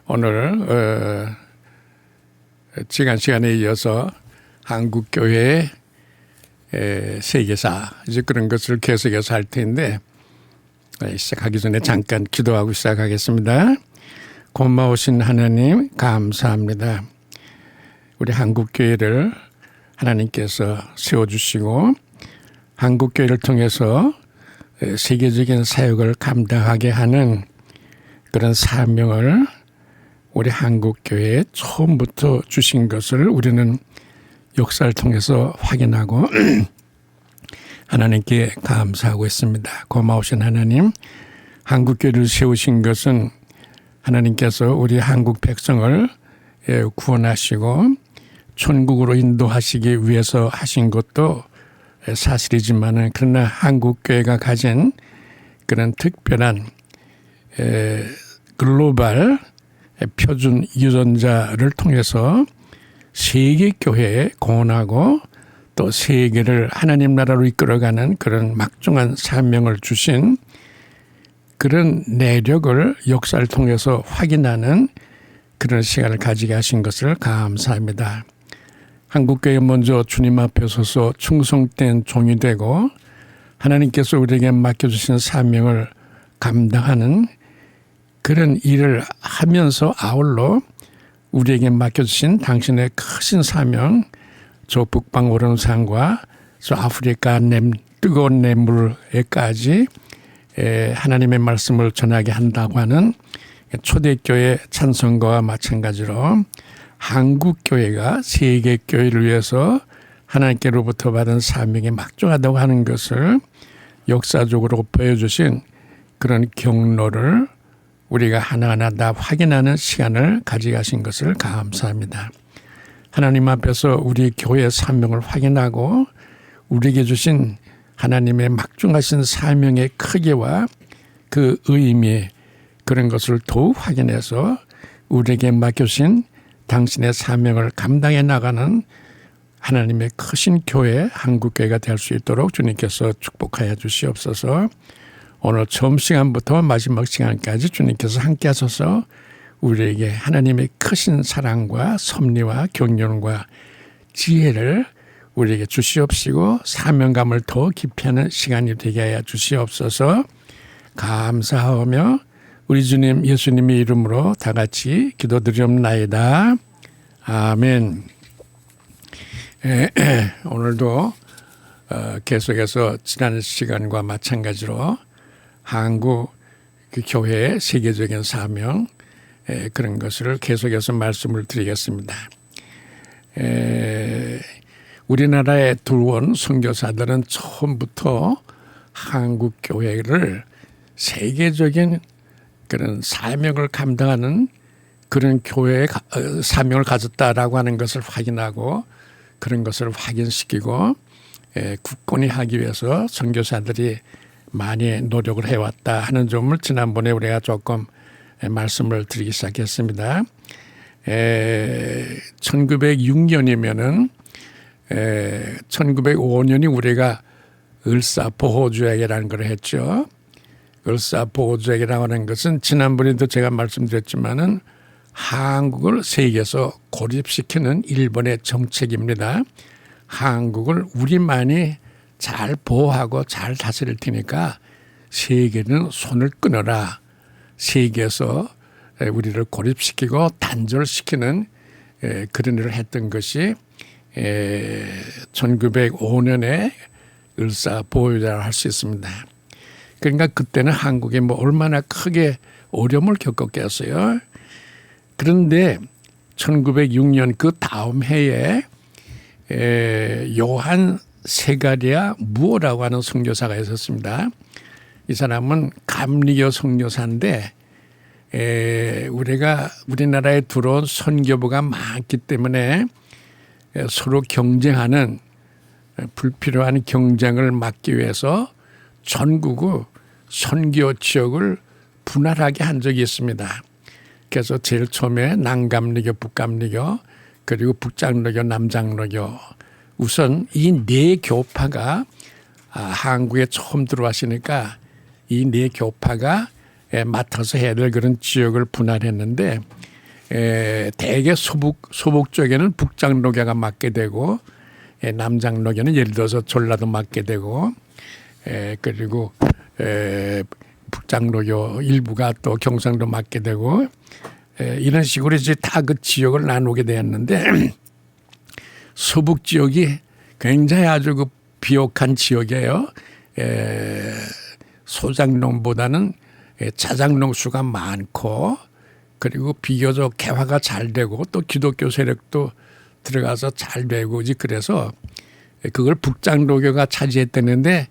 오늘 지난 시간에 이어서 한국교회의 세계사 이제 그런 것을 계속해서 할 텐데 시작하기 전에 잠깐 기도하고 시작하겠습니다. 고마우신 하나님 감사합니다. 우리 한국교회를 하나님께서 세워주시고 한국교회를 통해서 세계적인 사역을 감당하게 하는 그런 사명을 우리 한국교회에 처음부터 주신 것을 우리는 역사를 통해서 확인하고 하나님께 감사하고 있습니다. 고마우신 하나님, 한국교회를 세우신 것은 하나님께서 우리 한국 백성을 구원하시고 천국으로 인도하시기 위해서 하신 것도 사실이지만 그러나 한국교회가 가진 그런 특별한 글로벌 표준 유전자를 통해서 세계교회에 공헌하고 또 세계를 하나님 나라로 이끌어가는 그런 막중한 사명을 주신 그런 내력을 역사를 통해서 확인하는 그런 시간을 가지게 하신 것을 감사합니다. 한국교회 먼저 주님 앞에 서서 충성된 종이 되고 하나님께서 우리에게 맡겨주신 사명을 감당하는 그런 일을 하면서 아울러 우리에게 맡겨주신 당신의 크신 사명, 저 북방 오름산과 저 아프리카 뜨거운 냇물에까지 하나님의 말씀을 전하게 한다고 하는 초대교회 찬송가와 마찬가지로 한국교회가 세계교회를 위해서 하나님께로부터 받은 사명이 막중하다고 하는 것을 역사적으로 보여주신 그런 경로를 우리가 하나하나 다 확인하는 시간을 가져가신 것을 감사합니다. 하나님 앞에서 우리 교회의 사명을 확인하고 우리에게 주신 하나님의 막중하신 사명의 크기와 그 의미 그런 것을 더욱 확인해서 우리에게 맡겨주신 당신의 사명을 감당해 나가는 하나님의 크신 교회 한국교회가 될 수 있도록 주님께서 축복하여 주시옵소서. 오늘 처음 시간부터 마지막 시간까지 주님께서 함께 하셔서 우리에게 하나님의 크신 사랑과 섭리와 경륜과 지혜를 우리에게 주시옵시고 사명감을 더 깊이 하는 시간이 되게 하여 주시옵소서. 감사하며 우리 주님 예수님의 이름으로 다 같이 기도드리옵나이다. 아멘. 오늘도 계속해서 지난 시간과 마찬가지로 한국 교회의 세계적인 사명 그런 것을 계속해서 말씀을 드리겠습니다. 우리나라에 들어온 선교사들은 처음부터 한국 교회를 세계적인 그런 사명을 감당하는 그런 교회의 사명을 가졌다라고 하는 것을 확인하고 그런 것을 확인시키고 굳건히 하기 위해서 선교사들이 많이 노력을 해왔다 하는 점을 지난번에 우리가 조금 말씀을 드리기 시작했습니다. 1906년이면은 1905년이 우리가 을사보호주약이라는 걸 했죠. 을사보호주약이라고 하는 것은 지난번에도 제가 말씀드렸지만은 한국을 세계에서 고립시키는 일본의 정책입니다. 한국을 우리만이 잘 보호하고 잘 다스릴 테니까 세계는 손을 끊어라. 세계에서 우리를 고립시키고 단절시키는 그런 일을 했던 것이 1905년에 을사보호주약이라고 할 수 있습니다. 그러니까 그때는 한국에 얼마나 크게 어려움을 겪었겠어요. 그런데 1906년 그 다음 해에 요한 세가랴 무어라고 하는 선교사가 있었습니다. 이 사람은 감리교 선교사인데 우리나라에 들어온 선교부가 많기 때문에 서로 경쟁하는 불필요한 경쟁을 막기 위해서 전국의 선교 지역을 분할하게 한 적이 있습니다. 그래서 제일 처음에 남감리교, 북감리교, 그리고 북장로교, 남장로교 우선 이 네 교파가 한국에 처음 들어왔으니까 이 네 교파가 맡아서 해야 될 그런 지역을 분할했는데 대개 소북 쪽에는 북장로교가 맡게 되고 남장로교는 예를 들어서 전라도 맡게 되고 그리고 북장로교 일부가 또 경상도 맡게 되고 이런 식으로 이제 다 그 지역을 나누게 되었는데 소북 지역이 굉장히 아주 그 비옥한 지역이에요. 소장농보다는 자장농 수가 많고 그리고 비교적 개화가 잘 되고 또 기독교 세력도 들어가서 잘 되고 이제 그래서 그걸 북장로교가 차지했다는데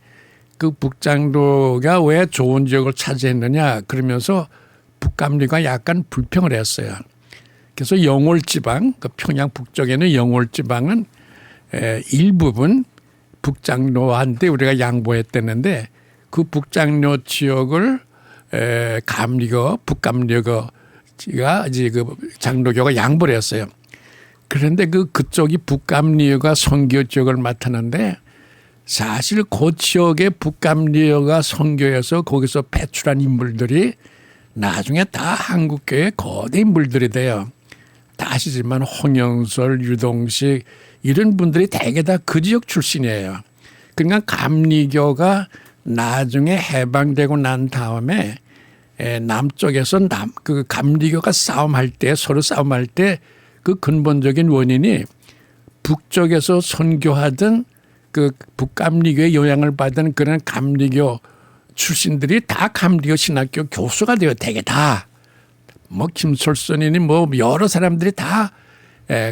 그 북장로가 왜 좋은 지역을 차지했느냐 그러면서 북감리가 약간 불평을 했어요. 그래서 영월지방 그 평양 북쪽에는 영월지방은 일부분 북장로한테 우리가 양보했다는데 그 북장로 지역을 감리교 북감리교가 이제 그 장로교가 양보를 했어요. 그런데 그쪽이 북감리교가 선교 지역을 맡았는데 사실 그 지역의 북감리교가 선교해서 거기서 배출한 인물들이 나중에 다 한국교의 거대 인물들이 돼요. 다 아시지만 홍영설, 유동식 이런 분들이 대개 다 그 지역 출신이에요. 그러니까 감리교가 나중에 해방되고 난 다음에 남쪽에서 그 감리교가 서로 싸움할 때 그 근본적인 원인이 북쪽에서 선교하던 그 북감리교의 영향을 받은 그런 감리교 출신들이 다 감리교 신학교 교수가 되어 대개 다 뭐 김솔선이니 뭐 여러 사람들이 다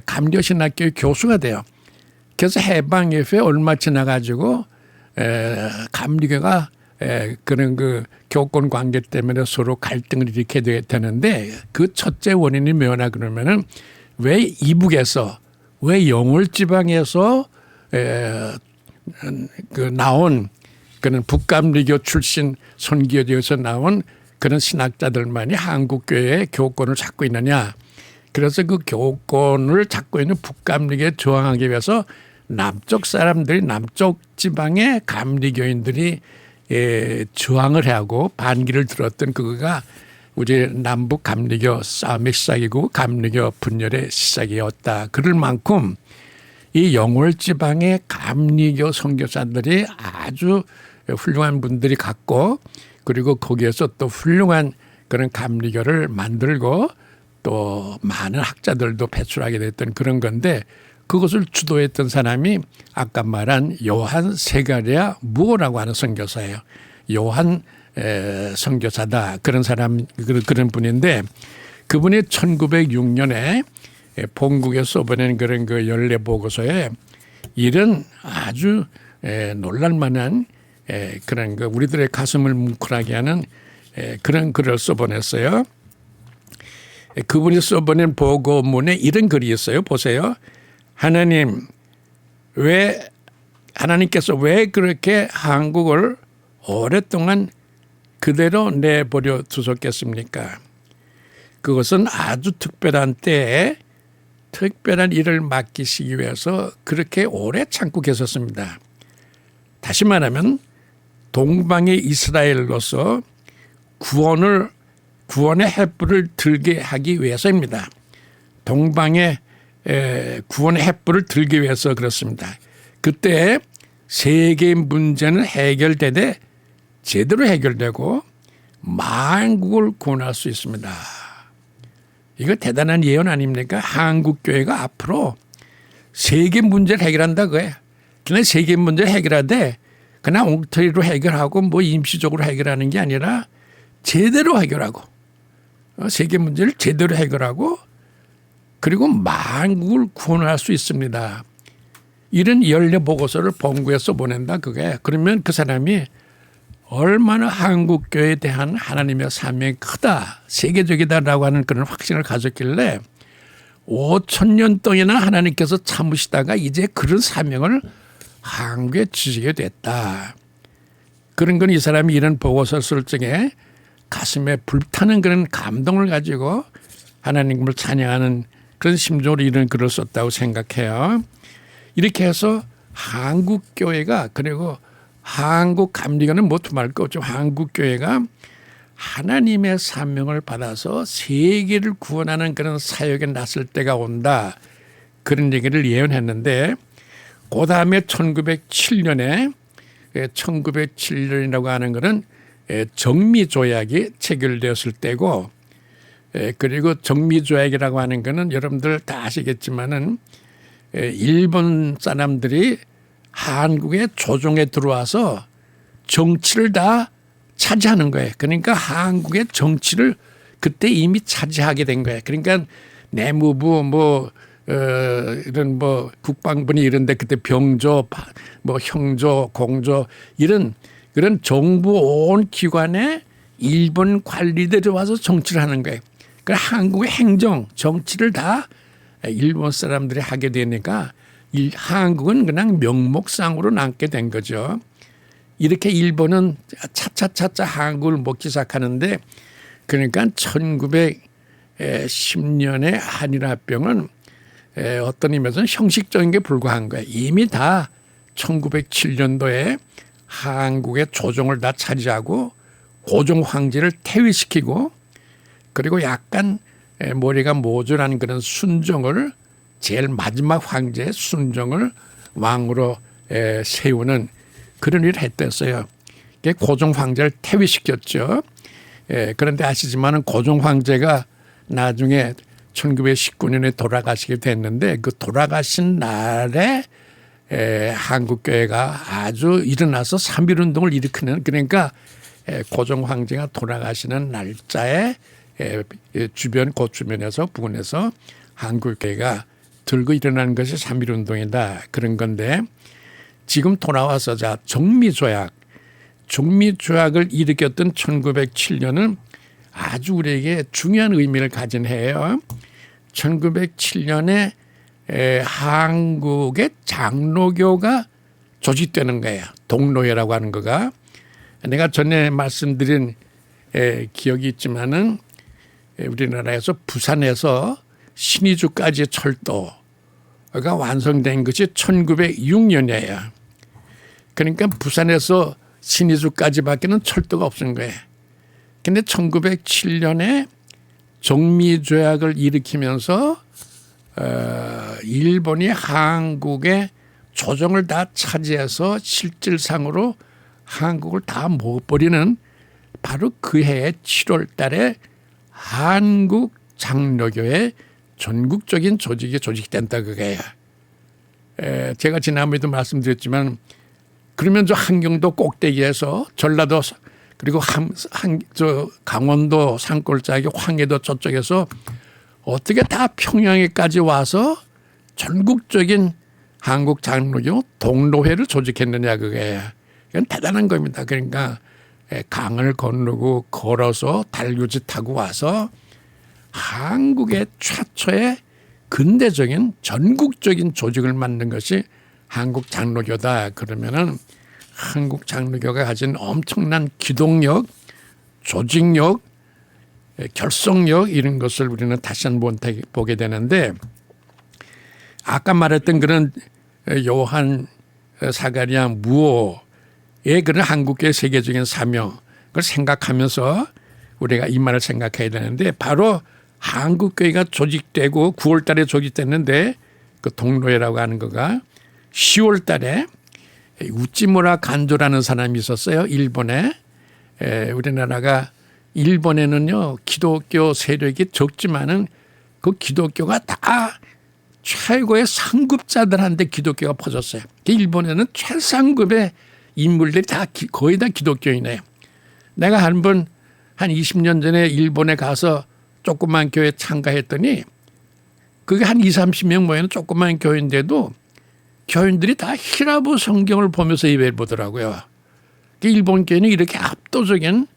감리교 신학교 교수가 돼요. 그래서 해방 이후에 얼마 지나가지고 감리교가 그런 그 교권 관계 때문에 서로 갈등을 일으키게 되는데 그 첫째 원인이 뭐냐 그러면은 왜 이북에서 왜 영월 지방에서 그 나온 그런 북감리교 출신 선교지에서 나온 그런 신학자들만이 한국교회의 교권을 잡고 있느냐. 그래서 그 교권을 잡고 있는 북감리교에 저항하기 위해서 남쪽 사람들이 남쪽 지방의 감리교인들이 저항을 하고 반기를 들었던 그거가 우리 남북 감리교 싸움의 시작이고 감리교 분열의 시작이었다. 그럴 만큼 이 영월 지방의 감리교 선교사들이 아주 훌륭한 분들이 갔고 그리고 거기에서 또 훌륭한 그런 감리교를 만들고 또 많은 학자들도 배출하게 됐던 그런 건데 그것을 주도했던 사람이 아까 말한 요한 세가랴 무오라고 하는 선교사예요. 요한 선교사다 그런 사람 그런 분인데 그분이 1906년에 본국에 써보낸 그런 그 연례 보고서에 이런 아주 놀랄만한 그런 그 우리들의 가슴을 뭉클하게 하는 그런 글을 써보냈어요. 그분이 써보낸 보고문에 이런 글이 있어요. 보세요. 하나님께서 왜 그렇게 한국을 오랫동안 그대로 내버려 두셨겠습니까? 그것은 아주 특별한 때에 특별한 일을 맡기시기 위해서 그렇게 오래 참고 계셨습니다. 다시 말하면 동방의 이스라엘로서 구원의 횃불을 들게 하기 위해서입니다. 동방의 구원의 횃불을 들기 위해서 그렇습니다. 그때 세계 문제는 해결되되 제대로 해결되고 만국을 구원할 수 있습니다. 이거 대단한 예언 아닙니까? 한국교회가 앞으로 세계 문제를 해결한다 그거예요. 그냥 세계 문제를 해결하되 그냥 엉터리로 해결하고 뭐 임시적으로 해결하는 게 아니라 제대로 해결하고 세계 문제를 제대로 해결하고 그리고 만국을 구원할 수 있습니다. 이런 연례 보고서를 본국에서 보낸다 그게. 그러면 그 사람이 얼마나 한국교회에 대한 하나님의 사명이 크다 세계적이다라고 하는 그런 확신을 가졌길래 5,000년 동안이나 하나님께서 참으시다가 이제 그런 사명을 한국에 주시게 됐다. 그런 건 이 사람이 이런 보고서를 쓸 적에 가슴에 불타는 그런 감동을 가지고 하나님을 찬양하는 그런 심정으로 이런 글을 썼다고 생각해요. 이렇게 해서 한국교회가 그리고 한국 감리교는 뭐 두말 거 없죠. 한국교회가 하나님의 사명을 받아서 세계를 구원하는 그런 사역에 나설 때가 온다. 그런 얘기를 예언했는데 그 다음에 1907년에 1907년이라고 하는 것은 정미조약이 체결되었을 때고 그리고 정미조약이라고 하는 것은 여러분들 다 아시겠지만은 일본 사람들이 한국의 조정에 들어와서 정치를 다 차지하는 거예요. 그러니까 한국의 정치를 그때 이미 차지하게 된 거예요. 그러니까 내무부 이런 국방부니 이런데 그때 병조, 형조, 공조 이런 그런 정부 온 기관에 일본 관리들이 와서 정치를 하는 거예요. 그러니까 한국의 행정, 정치를 다 일본 사람들이 하게 되니까 한국은 그냥 명목상으로 남게 된 거죠. 이렇게 일본은 차차차차 한국을 먹기 시작하는데 그러니까 1910년에 한일합병은 어떤 의미에서는 형식적인 게 불과한 거예요. 이미 다 1907년도에 한국의 조정을 다 차지하고 고종 황제를 퇴위시키고 그리고 약간 머리가 모자란 그런 순종을 제일 마지막 황제의 순종을 왕으로 세우는 그런 일을 했댔어요. 고종 황제를 퇴위시켰죠. 그런데 아시지만은 고종 황제가 나중에 1919년에 돌아가시게 됐는데 그 돌아가신 날에 한국교회가 아주 일어나서 3.1운동을 일으키는 그러니까 고종 황제가 돌아가시는 날짜에 주변 고주변에서 부근에서 한국교회가 들고 일어나는 것이 3.1운동이다 그런 건데 지금 돌아와서 자 정미조약을 일으켰던 1907년은 아주 우리에게 중요한 의미를 가진 해예요. 1907년에 한국의 장로교가 조직되는 거예요. 동로회라고 하는 거가. 내가 전에 말씀드린 기억이 있지만은 우리나라에서 부산에서 신의주까지 철도가 완성된 것이 1906년이에요. 그러니까 부산에서 신의주까지밖에는 철도가 없은 거예요. 근데 1907년에 정미조약을 일으키면서 일본이 한국의 조정을 다 차지해서 실질상으로 한국을 다 먹어버리는 바로 그 해의 7월 달에 한국 장로교의 전국적인 조직이 조직된다 그거예요. 제가 지난번에도 말씀드렸지만 그러면 저 한경도 꼭대기에서 전라도 그리고 강원도 산골짜기 황해도 저쪽에서 어떻게 다 평양에까지 와서 전국적인 한국 장로교 동로회를 조직했느냐 그게 이건 대단한 겁니다. 그러니까 강을 건너고 걸어서 달구지 타고 와서 한국의 최초의 근대적인 전국적인 조직을 만든 것이 한국 장로교다. 그러면은 한국 장로교가 가진 엄청난 기동력, 조직력, 결속력 이런 것을 우리는 다시 한번 보게 되는데 아까 말했던 그런 요한 사가랴 무오의 그런 한국교의 세계적인 사명 그걸 생각하면서 우리가 이 말을 생각해야 되는데 바로 한국교회가 조직되고 9월 달에 조직됐는데 그 동로회라고 하는 거가 10월 달에 우찌무라 간조라는 사람이 있었어요. 일본에. 우리나라가 일본에는요 기독교 세력이 적지만은 그 기독교가 다 최고의 상급자들한테 기독교가 퍼졌어요. 일본에는 최상급의 인물들이 다 거의 다 기독교인이에요. 내가 한 20년 전에 일본에 가서 조그만 교회 참가했더니 그게 한 30명 모이는 조그만 교회인데도 교인들이 다 히라보 성경을 보면서 예배를 보더라고요. 일본 교회는 이렇게 압도적인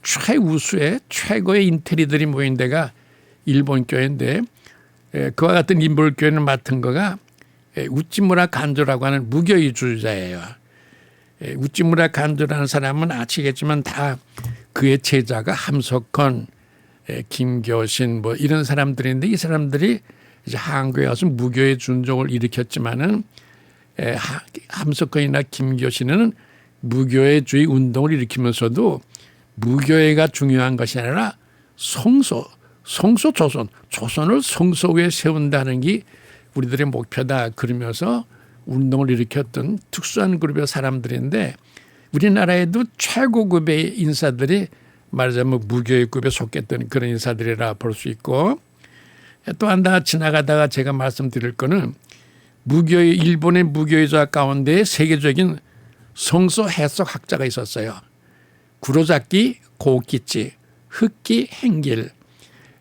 최우수의 최고의 인테리들이 모인 데가 일본 교회인데 그와 같은 인볼 교회를 맡은 거가 우찌무라 간조라고 하는 무교의주자예요. 우찌무라 간조라는 사람은 아시겠지만 다 그의 제자가 함석헌, 김교신 이런 사람들인데 이 사람들이 이제 한국에 와서 무교의 준종을 일으켰지만은 함석헌이나 김교신은 무교의주의 운동을 일으키면서도 무교회가 중요한 것이 아니라 성소 조선을 성소 위에 세운다는 게 우리들의 목표다. 그러면서 운동을 일으켰던 특수한 그룹의 사람들인데 우리나라에도 최고급의 인사들이 말하자면 무교회급에 속했던 그런 인사들이라 볼 수 있고, 또 하나 지나가다가 제가 말씀드릴 거는 무교회, 일본의 무교회자 가운데 세계적인 성소 해석학자가 있었어요. 구로자키, 고키치, 흑기, 행길,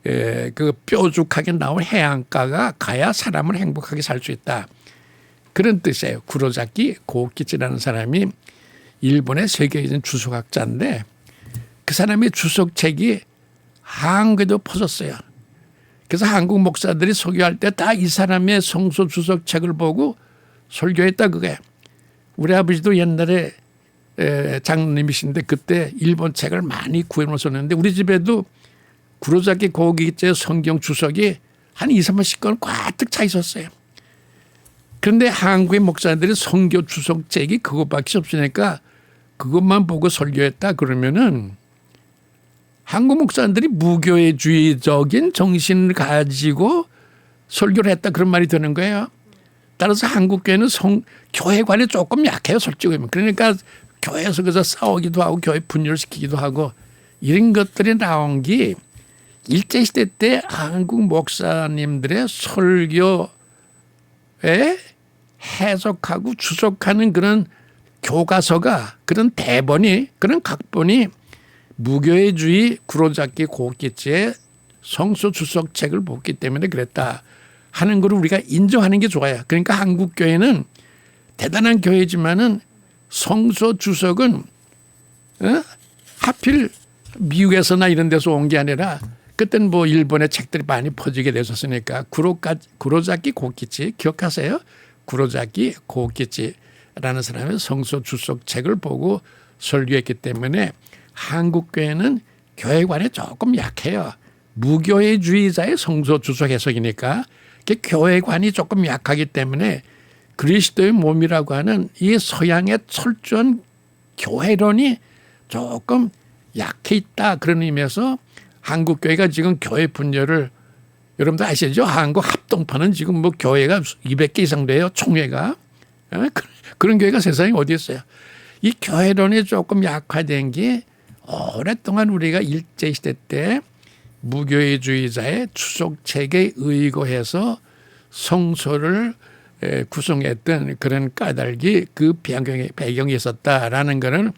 그 뾰족하게 나온 해안가가 가야 사람을 행복하게 살 수 있다. 그런 뜻이에요. 구로자키, 고키치라는 사람이 일본의 세계적인 주석학자인데 그 사람의 주석책이 한국에도 퍼졌어요. 그래서 한국 목사들이 설교할 때 다 이 사람의 성소 주석책을 보고 설교했다 그게. 우리 아버지도 옛날에 장로님이신데 그때 일본 책을 많이 구해놓으셨는데 우리 집에도 구로자키 고기째 성경 주석이 한 2, 30권 꽉 차 있었어요. 그런데 한국의 목사들이 성경 주석책이 그것밖에 없으니까 그것만 보고 설교했다 그러면은 한국 목사들이 무교회주의적인 정신을 가지고 설교를 했다 그런 말이 되는 거예요. 따라서 한국 교회는 교회관이 조금 약해요, 솔직히. 그러니까 교회에서 그래서 싸우기도 하고 교회 분열시키기도 하고 이런 것들이 나온 게 일제시대 때 한국 목사님들의 설교에 해석하고 주석하는 그런 교과서가 그런 대본이 그런 각본이 무교회주의 구로자키 고키치의 성소 주석책을 봤기 때문에 그랬다 하는 걸 우리가 인정하는 게 좋아요. 그러니까 한국 교회는 대단한 교회지만은 성소 주석은 하필 미국에서나 이런 데서 온 게 아니라 그때는 뭐 일본의 책들이 많이 퍼지게 됐었으니까 구로자키 고키치 기억하세요? 구로자키 고키치라는 사람의 성소 주석책을 보고 설교했기 때문에 한국 교회는 교회관이 조금 약해요. 무교회주의자의 성소 주석 해석이니까 교회관이 조금 약하기 때문에 그리스도의 몸이라고 하는 이 서양의 철저한 교회론이 조금 약해 있다 그런 의미에서 한국 교회가 지금 교회 분열을 여러분들 아시죠? 한국 합동파는 지금 뭐 교회가 200개 이상 돼요. 총회가. 그런 교회가 세상에 어디 있어요. 이 교회론이 조금 약화된 게 오랫동안 우리가 일제시대 때 무교회주의자의 추석책에 의거해서 성소를 구성했던 그런 까닭이 그 배경에 있었다라는 것은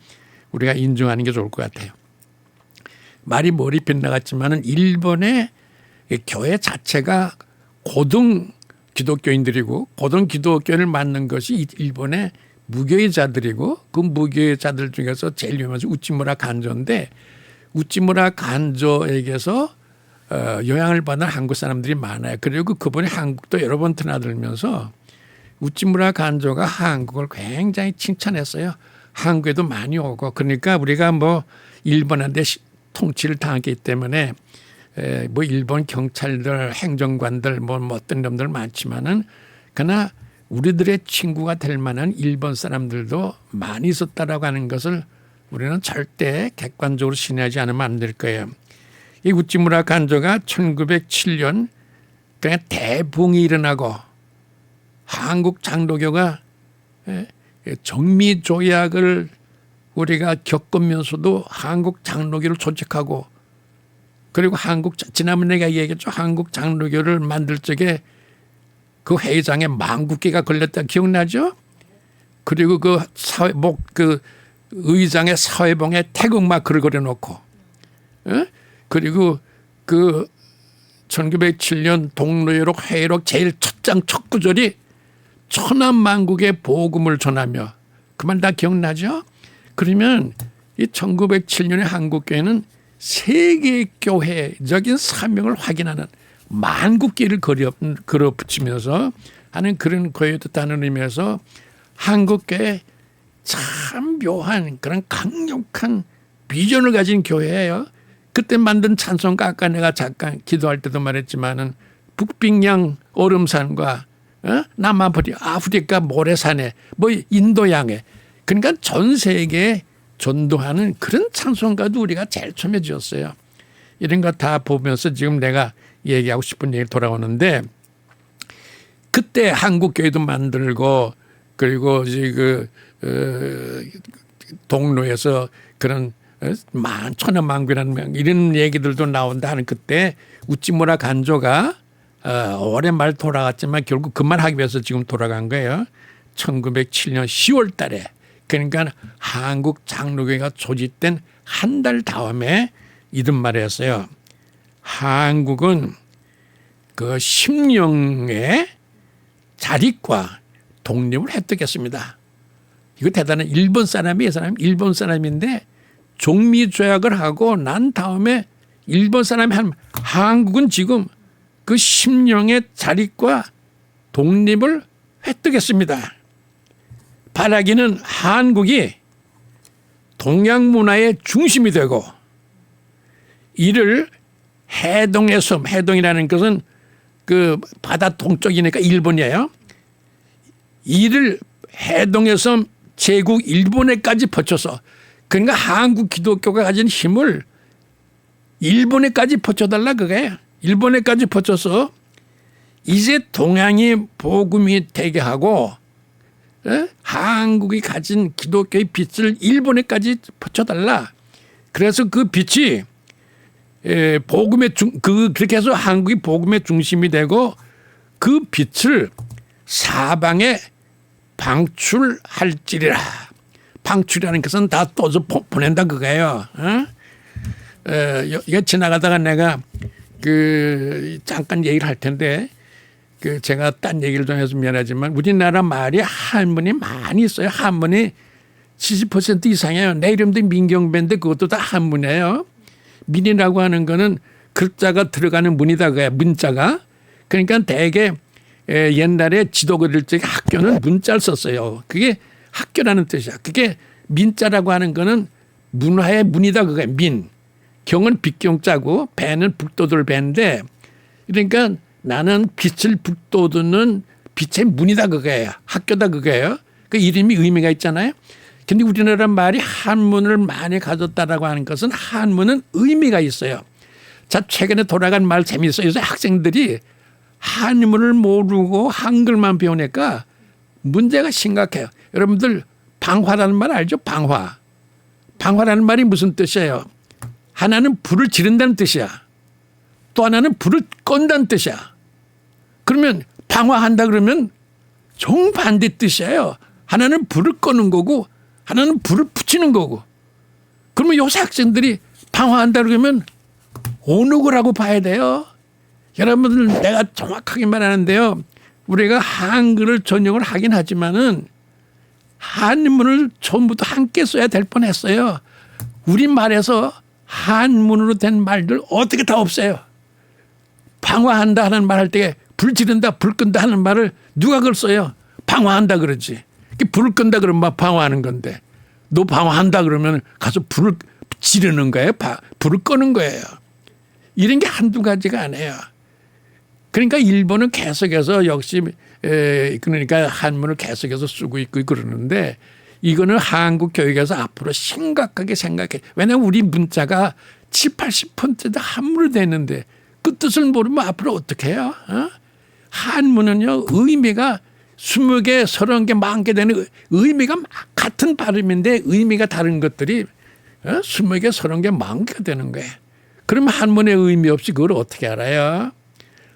우리가 인정하는 게 좋을 것 같아요. 말이 머리 빗나갔지만은 일본의 교회 자체가 고등 기독교인들이고 고등 기독교를 맡는 것이 일본의 무교회자들이고 그 무교회자들 중에서 제일 유명한 우찌무라 간조인데 우찌무라 간조에게서 영향을 받은 한국 사람들이 많아요. 그리고 그분이 한국도 여러 번 드나들면서 우찌무라 간조가 한국을 굉장히 칭찬했어요. 한국에도 많이 오고 그러니까 우리가 뭐 일본한테 통치를 당했기 때문에 뭐 일본 경찰들 행정관들 뭐 어떤 놈들 많지만은 그러나 우리들의 친구가 될 만한 일본 사람들도 많이 있었다라고 하는 것을 우리는 절대 객관적으로 신뢰하지 않으면 안 될 거예요. 이 우찌무라 간조가 1907년 그냥 대붕이 일어나고 한국 장로교가 정미 조약을 우리가 겪으면서도 한국 장로교를 조직하고 그리고 지난번에 내가 얘기했죠. 한국 장로교를 만들 적에 그 회장에 망국기가 걸렸다 기억나죠? 그리고 그 의장의 사회봉에 태극 마크를 그려놓고 그리고 그 1907년 동로회록 회의록 제일 첫 장 첫 구절이 천하만국의 복음을 전하며 그 말 다 기억나죠? 그러면 이 1907년의 한국교회는 세계교회적인 사명을 확인하는 만국기를 걸어붙이면서 하는 그런 교회였다는 의미에서 한국교회 참 묘한 그런 강력한 비전을 가진 교회예요. 그때 만든 찬송가 아까 내가 잠깐 기도할 때도 말했지만은 북빙양 얼음산과 남아프리카 모래산에 뭐 인도양에 그러니까 전 세계 전도하는 그런 찬송가도 우리가 제일 처음에 지었어요. 이런 거 다 보면서 지금 내가 얘기하고 싶은 얘기 돌아오는데, 그때 한국교회도 만들고 그리고 이제 동로에서 그런 천하만국이라는 명 이런 얘기들도 나온다 하는 그때 우찌무라 간조가 오랜 말 돌아갔지만 결국 그 말 하기 위해서 지금 돌아간 거예요. 1907년 10월 달에. 그러니까 한국 장로교회가 조직된 한 달 다음에 이런 말을 했어요. 한국은 그 심령의 자립과 독립을 획득했습니다. 이거 대단한 일본 사람이 일본 사람인데 종미 조약을 하고 난 다음에 일본 사람이 한 한국은 지금 그 심령의 자립과 독립을 획득했습니다. 바라기는 한국이 동양 문화의 중심이 되고 이를 해동의 섬, 해동이라는 것은 그 바다 동쪽이니까 일본이에요. 이를 해동의 섬 제국 일본에까지 퍼쳐서, 그러니까 한국 기독교가 가진 힘을 일본에까지 퍼쳐달라 그거예요. 일본에까지 퍼쳐서 이제 동양이 복음이 되게 하고 한국이 가진 기독교의 빛을 일본에까지 퍼쳐달라. 그래서 그 빛이 복음의 그렇게 해서 한국이 복음의 중심이 되고 그 빛을 사방에 방출할지리라. 방출이라는 것은 다 떠서 보낸다 그거예요. 이거 지나가다가 내가 잠깐 얘기를 할 텐데 제가 딴 얘기를 좀 해서 미안하지만 우리나라 말이 한문이 많이 있어요. 한문이 70% 이상이에요. 내 이름도 민경배인데 그것도 다 한문이에요. 민이라고 하는 거는 글자가 들어가는 문이다 그거야. 문자가. 그러니까 대개 옛날에 지도 그릴 적에 학교는 문자를 썼어요. 그게 학교라는 뜻이야. 그게 민자라고 하는 거는 문화의 문이다 그거야. 민. 경은 빛경자고 배는 북돋을 배인데, 그러니까 나는 빛을 북돋는 빛의 문이다 그거예요. 학교다 그거예요. 그 이름이 의미가 있잖아요. 근데 우리나라 말이 한문을 많이 가졌다라고 하는 것은 한문은 의미가 있어요. 자, 최근에 돌아간 말 재미있어요. 요새 학생들이 한문을 모르고 한글만 배우니까 문제가 심각해요. 여러분들 방화라는 말 알죠? 방화. 방화라는 말이 무슨 뜻이에요? 하나는 불을 지른다는 뜻이야. 또 하나는 불을 끈다는 뜻이야. 그러면 방화한다 그러면 정반대 뜻이에요. 하나는 불을 끄는 거고 하나는 불을 붙이는 거고. 그러면 요새 학생들이 방화한다 그러면 어느 거라고 봐야 돼요? 여러분들 내가 정확하게 말하는데요. 우리가 한글을 전용을 하긴 하지만은 한문을 전부터 함께 써야 될 뻔했어요. 우리말에서 한문으로 된 말들 어떻게 다 없어요. 방화한다 하는 말 할 때 불 지른다 불 끈다 하는 말을 누가 그걸 써요. 방화한다 그러지. 불을 끈다 그러면 막 방화하는 건데 너 방화한다 그러면 가서 불을 지르는 거예요. 불을 끄는 거예요. 이런 게 한두 가지가 아니에요. 그러니까 일본은 계속해서 역시 그러니까 한문을 계속해서 쓰고 있고 그러는데 이거는 한국 교육에서 앞으로 심각하게 생각해. 왜냐하면 우리 문자가 70, 80%다 한문으로 됐는데 그 뜻을 모르면 앞으로 어떻게 해요? 한문은요 의미가 20개, 30개, 10개 되는 의미가 같은 발음인데 의미가 다른 것들이 20개, 30개, 10개가 되는 거예요. 그러면 한문의 의미 없이 그걸 어떻게 알아요?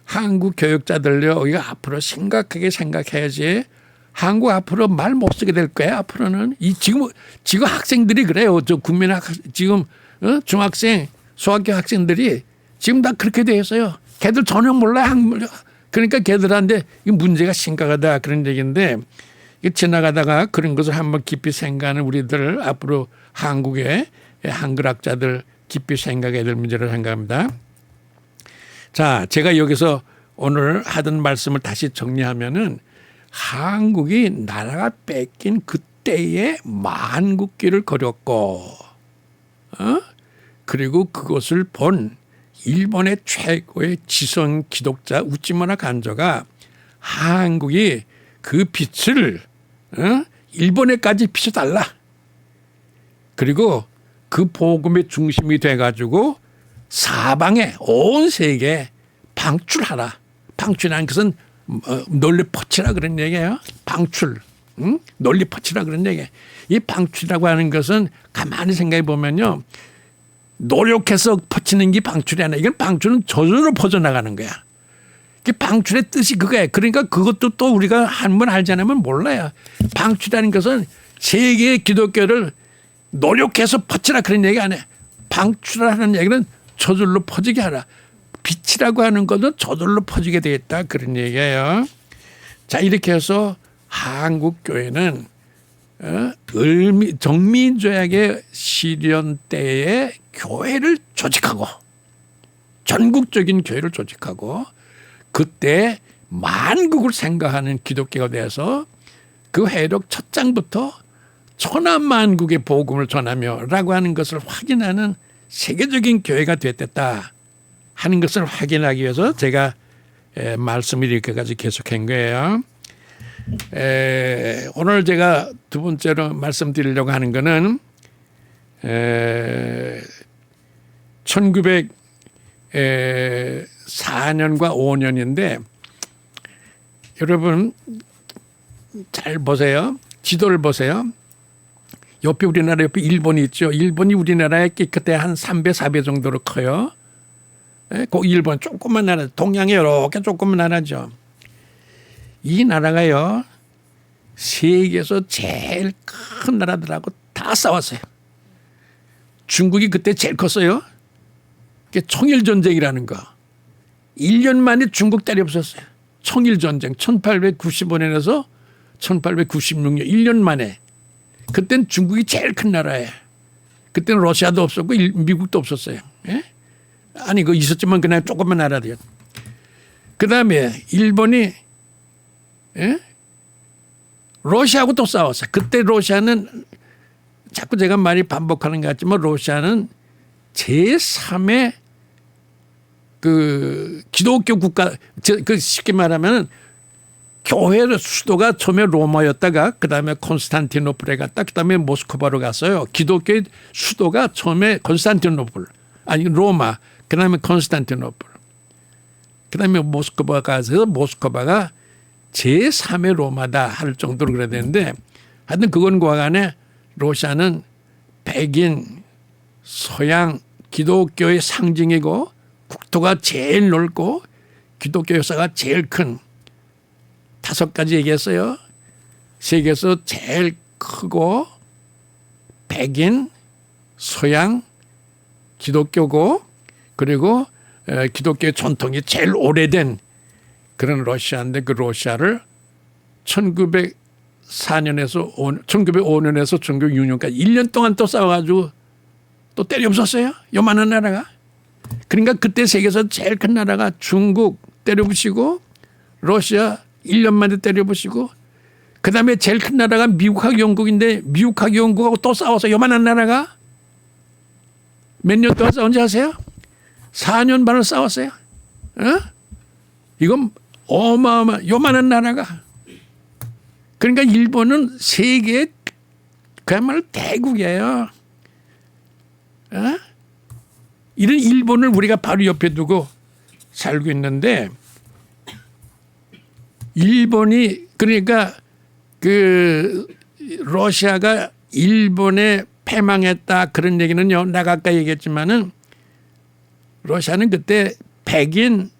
한국 교육자들요 우리가 앞으로 심각하게 생각해야지. 한국 앞으로 말 못 쓰게 될 거예요. 앞으로는 지금 학생들이 그래요. 저 지금 중학생, 소학교 학생들이 지금 다 그렇게 돼 있어요. 걔들 전혀 몰라 한글. 그러니까 걔들한테 이 문제가 심각하다 그런 얘기인데 지나가다가 그런 것을 한번 깊이 생각하는 우리들 앞으로 한국의 한글학자들 깊이 생각해야 될 문제를 생각합니다. 자, 제가 여기서 오늘 하던 말씀을 다시 정리하면은 한국이 나라가 뺏긴 그때에 만국기를 거렸고 그리고 그것을 본 일본의 최고의 지성 기독자 우찌무라 간조가 한국이 그 빛을 일본에까지 비춰달라. 그리고 그 복음의 중심이 돼가지고 사방에 온 세계에 방출하라. 방출하는 것은 널리 퍼치라 그런 얘기예요. 방출. 응? 널리 퍼치라 그런 얘기예요. 이 방출이라고 하는 것은 가만히 생각해 보면요. 노력해서 퍼치는 게 방출이 아니라 이건 방출은 저절로 퍼져나가는 거야. 방출의 뜻이 그거예요. 그러니까 그것도 또 우리가 한번 알지 않으면 몰라요. 방출이라는 것은 세계의 기독교를 노력해서 퍼치라 그런 얘기 안 해. 방출하는 얘기는 저절로 퍼지게 하라. 빛이라고 하는 것은 저절로 퍼지게 되겠다 그런 얘기예요. 자, 이렇게 해서 한국 교회는 정미조약의 시련 때에 교회를 조직하고 전국적인 교회를 조직하고 그때 만국을 생각하는 기독교가 돼서 그 회록 첫 장부터 천하만국의 복음을 전하며라고 하는 것을 확인하는 세계적인 교회가 됐다 하는 것을 확인하기 위해서 제가 말씀을 이렇게까지 계속한 거예요. 오늘 제가 두 번째로 말씀드리려고 하는 것은 1904년과 5년인데 여러분 잘 보세요. 지도를 보세요. 옆에 우리나라 옆에 일본이 있죠. 일본이 우리나라에 그때 한 3배 4배 정도로 커요. 그 일본 조그만 나라, 동양에 이렇게 조그만 나라죠. 이 나라가요 세계에서 제일 큰 나라들하고 다 싸웠어요. 중국이 그때 제일 컸어요. 그게 청일전쟁이라는 거. 1년 만에 중국 때려 없었어요. 청일전쟁 1895년에서 1896년 1년 만에. 그때는 중국이 제일 큰 나라예요. 그때는 러시아도 없었고 미국도 없었어요. 예? 아니 그 있었지만 그냥 조그만 나라들이요. 그다음에 일본이 예? 러시아하고 또 싸웠어요. 그때 러시아는 자꾸 제가 말이 반복하는 것 같지만 러시아는 제3의 그 기독교 국가 그 쉽게 말하면 교회 수도가 처음에 로마였다가 그다음에 콘스탄티노플에 갔다 그다음에 모스크바로 갔어요. 기독교의 수도가 처음에 콘스탄티노플 아니 로마 그다음에 콘스탄티노플 그다음에 모스크바 가서 모스크바가 제3의 로마다 할 정도로 그래야 되는데 하여튼 그건 과간에 러시아는 백인 서양 기독교의 상징이고 국토가 제일 넓고 기독교 역사가 제일 큰 5가지 얘기했어요. 세계에서 제일 크고 백인 서양 기독교고 그리고 기독교의 전통이 제일 오래된 그런 러시아인데 그 러시아를 1905년에서 1906년까지 1년 동안 또 싸워가지고 또 때려 없었어요. 요만한 나라가. 그러니까 그때 세계에서 제일 큰 나라가 중국 때려부시고 러시아 1년 만에 때려부시고 그다음에 제일 큰 나라가 미국하고 영국인데 미국하고 영국하고 또 싸워서 요만한 나라가 몇 년 동안 싸운지 아세요? 4년 반을 싸웠어요. 이건 요만한 나라가. 그러니까 일본은 세계의 그야말로 대국이에요. 이런 일본을 우리가 바로 옆에 두고 살고 있는데 일본이 그러니까 그 러시아가 일본에 패망했다 그런 얘기는요. 내가 아까 얘기했지만은 러시아는 그때 백인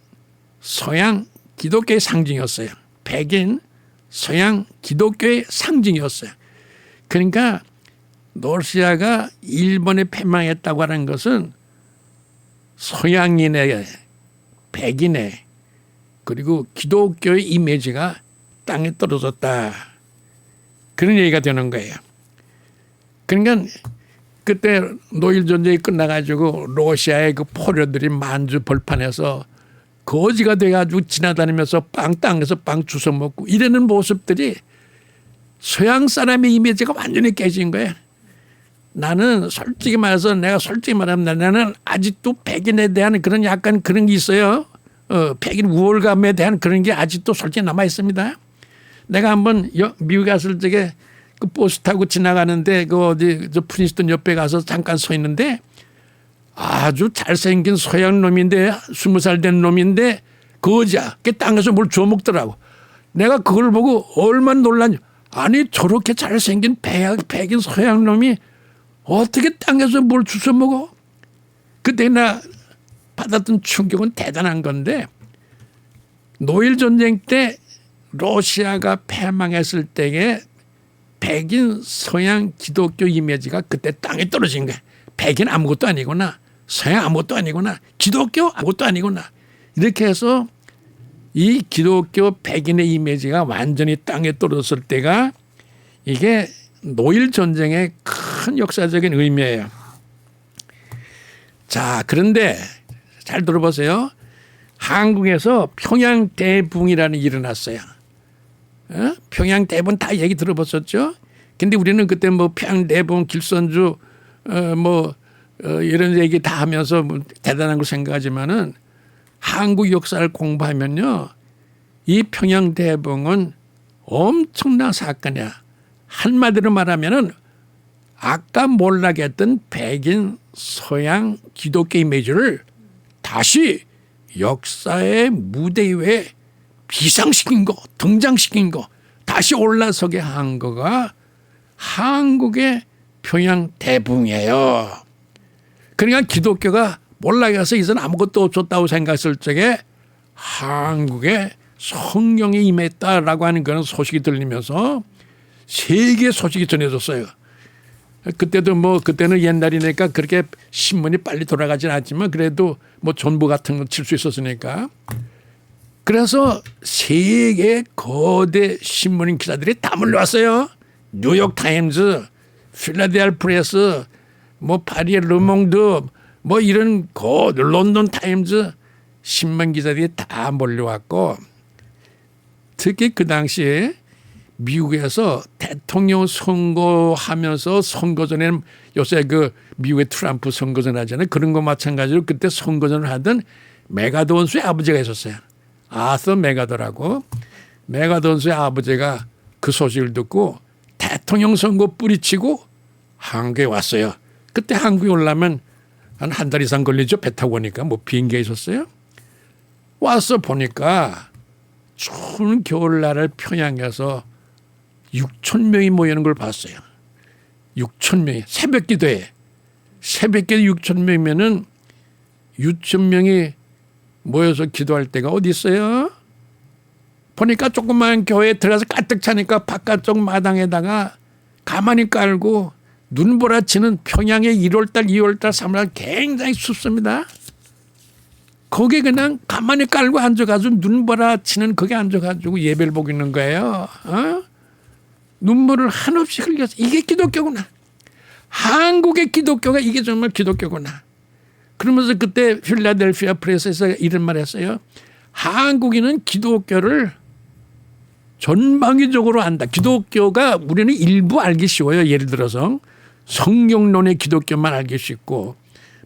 서양 기독교의 상징이었어요. 백인 서양 기독교의 상징이었어요. 그러니까 러시아가 일본에 패망했다고 하는 것은 서양인의 백인의 그리고 기독교의 이미지가 땅에 떨어졌다. 그런 얘기가 되는 거예요. 그러니까 그때 노일 전쟁이 끝나가지고 러시아의 그 포로들이 만주 벌판에서 거지가 돼가지고 지나다니면서 땅에서 빵 주워 먹고 이러는 모습들이 서양 사람의 이미지가 완전히 깨진 거예요. 나는 솔직히 말해서 나는 아직도 백인에 대한 그런 약간 그런 게 있어요. 백인 우월감에 대한 그런 게 아직도 솔직히 남아 있습니다. 내가 한번 미국 갔을 적에 그 버스 타고 지나가는데 그 어디 저 프린스턴 옆에 가서 잠깐 서 있는데 아주 잘생긴 서양 놈인데 20살 된 놈인데 거지야. 그 땅에서 뭘 주워 먹더라고. 내가 그걸 보고 얼마나 놀랐냐. 아니 저렇게 잘생긴 백인 서양 놈이 어떻게 땅에서 뭘 주워 먹어? 그때 나 받았던 충격은 대단한 건데 노일 전쟁 때 러시아가 패망했을 때에 백인 서양 기독교 이미지가 그때 땅에 떨어진 거야. 백인 아무것도 아니구나. 서양 아무것도 아니구나. 기독교 아무것도 아니구나. 이렇게 해서 이 기독교 백인의 이미지가 완전히 땅에 떨어졌을 때가 이게 노일 전쟁의 큰 역사적인 의미예요. 자, 그런데 잘 들어보세요. 한국에서 평양대붕이라는 일이 일어났어요. 평양대붕 다 얘기 들어보셨죠? 근데 우리는 그때 뭐 평양대붕, 길선주 이런 얘기 다 하면서 뭐 대단한 걸 생각하지만은 한국 역사를 공부하면요. 이 평양대붕은 엄청난 사건이야. 한마디로 말하면은 아까 몰락했던 백인 서양 기독교 이미지를 다시 역사의 무대 위에 비상시킨 거, 등장시킨 거, 다시 올라서게 한 거가 한국의 평양대붕이에요. 그러니까 기독교가 몰락해서 이전 아무것도 없었다고 생각했을 적에 한국에 성령이 임했다라고 하는 그런 소식이 들리면서 세계 소식이 전해졌어요. 그때도 뭐 그때는 옛날이니까 그렇게 신문이 빨리 돌아가진 않지만 그래도 뭐 전부 같은 거 칠 수 있었으니까. 그래서 세계 거대 신문 기사들이 다 몰려왔어요. 뉴욕 타임즈, 필라델피아 프레스, 뭐 파리의 르몽드, 뭐 이런 런던 타임즈 신문 기자들이 다 몰려왔고 특히 그 당시에 미국에서 대통령 선거하면서 선거 전에는 요새 그 미국의 트럼프 선거전 하잖아요. 그런 거 마찬가지로 그때 선거전을 하던 메가돈스의 아버지가 있었어요. 아서 메가더라고. 메가돈스의 아버지가 그 소식을 듣고 대통령 선거 뿌리치고 한국에 왔어요. 그때 한국에 오려면 한 달 이상 걸리죠. 배 타고 오니까 뭐 비행기가 있었어요. 와서 보니까 추운 겨울날을 평양에서 6천 명이 모이는 걸 봤어요. 6천 명이 새벽 기도에 새벽 기도 6천 명이면은 6천 명이 모여서 기도할 때가 어디 있어요? 보니까 조그만 교회에 들어가서 가득 차니까 바깥쪽 마당에다가 가만히 깔고 눈보라치는 평양의 1월달, 2월달, 3월달 굉장히 춥습니다. 거기에 그냥 가만히 깔고 앉아가지고 눈보라치는 거기에 앉아가지고 예배를 보고 있는 거예요. 눈물을 한없이 흘려서 이게 기독교구나. 한국의 기독교가 이게 정말 기독교구나. 그러면서 그때 필라델피아 프레스에서 이런 말 했어요. 한국인은 기독교를 전방위적으로 안다. 기독교가 우리는 일부 알기 쉬워요. 예를 들어서 성경론의 기독교만 알기 쉽고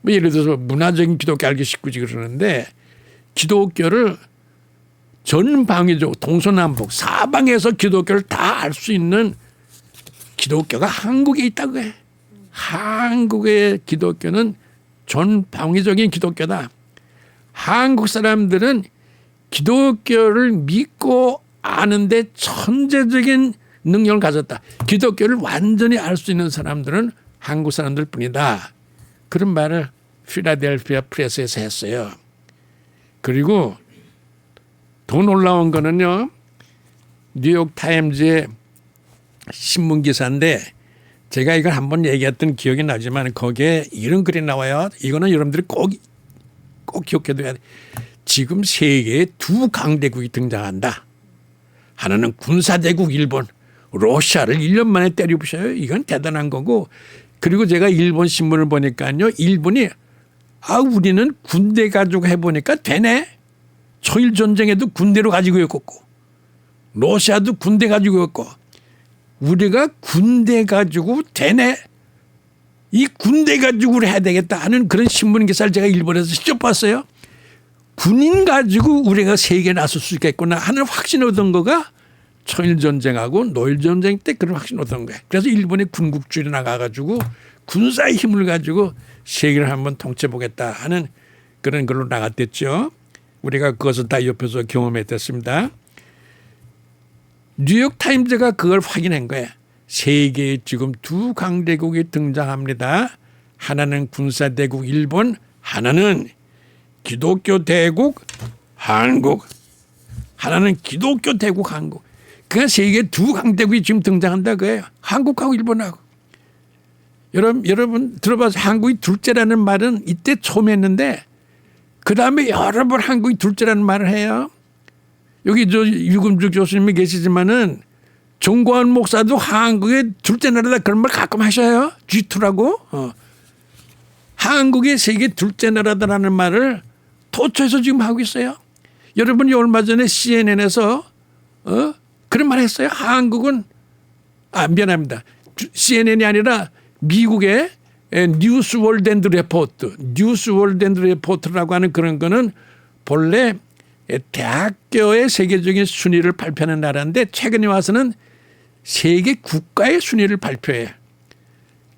뭐 예를 들어서 문화적인 기독교 알기 쉽고지 그러는데 기독교를 전방위적으로 동서남북 사방에서 기독교를 다 알 수 있는 기독교가 한국에 있다고 해. 한국의 기독교는 전방위적인 기독교다. 한국 사람들은 기독교를 믿고 아는데 천재적인 능력을 가졌다. 기독교를 완전히 알 수 있는 사람들은 한국 사람들 뿐이다. 그런 말을 필라델피아 프레스에서 했어요. 그리고 더 놀라운 거는요. 뉴욕 타임즈의 신문 기사인데 제가 이걸 한번 얘기했던 기억이 나지만 거기에 이런 글이 나와요. 이거는 여러분들이 꼭 기억해둬야 돼. 지금 세계에 두 강대국이 등장한다. 하나는 군사대국 일본, 러시아를 1년 만에 때려부셔요. 이건 대단한 거고. 그리고 제가 일본 신문을 보니까요. 일본이 우리는 군대 가지고 해보니까 되네. 초일 전쟁에도 군대로 가지고 있고 러시아도 군대 가지고 있고 우리가 군대 가지고 되네. 이 군대 가지고 해야 되겠다 하는 그런 신문 기사를 제가 일본에서 직접 봤어요. 군인 가지고 우리가 세계에 나설 수 있겠구나 하는 확신을 얻은 거가 청일 전쟁하고 노일 전쟁 때 그런 확신이 없던 거예요. 그래서 일본의 군국주의로 나가가지고 군사의 힘을 가지고 세계를 한번 통째보겠다 하는 그런 걸로 나갔댔죠. 우리가 그것을 다 옆에서 경험했었습니다. 뉴욕타임즈가 그걸 확인한 거예요. 세계에 지금 두 강대국이 등장합니다. 하나는 군사대국 일본, 하나는 기독교 대국 한국. 하나는 기독교 대국 한국. 그러니까 세계 두 강대국이 지금 등장한다 그예요. 한국하고 일본하고. 여러분 들어봐서 한국이 둘째라는 말은 이때 처음 했는데 그다음에 여러 번 한국이 둘째라는 말을 해요. 여기 저 유금주 교수님이 계시지만은 정광훈 목사도 한국의 둘째 나라다 그런 말 가끔 하셔요. G2라고. 한국이 세계 둘째 나라다라는 말을 토초해서 지금 하고 있어요. 여러분이 얼마 전에 CNN에서 그런 말 했어요. 한국은 미안합니다. CNN이 아니라 미국의 뉴스월드 앤드 레포트, 뉴스월드 앤드 레포트라고 하는 그런 거는 본래 대학교의 세계적인 순위를 발표하는 나라인데 최근에 와서는 세계 국가의 순위를 발표해요.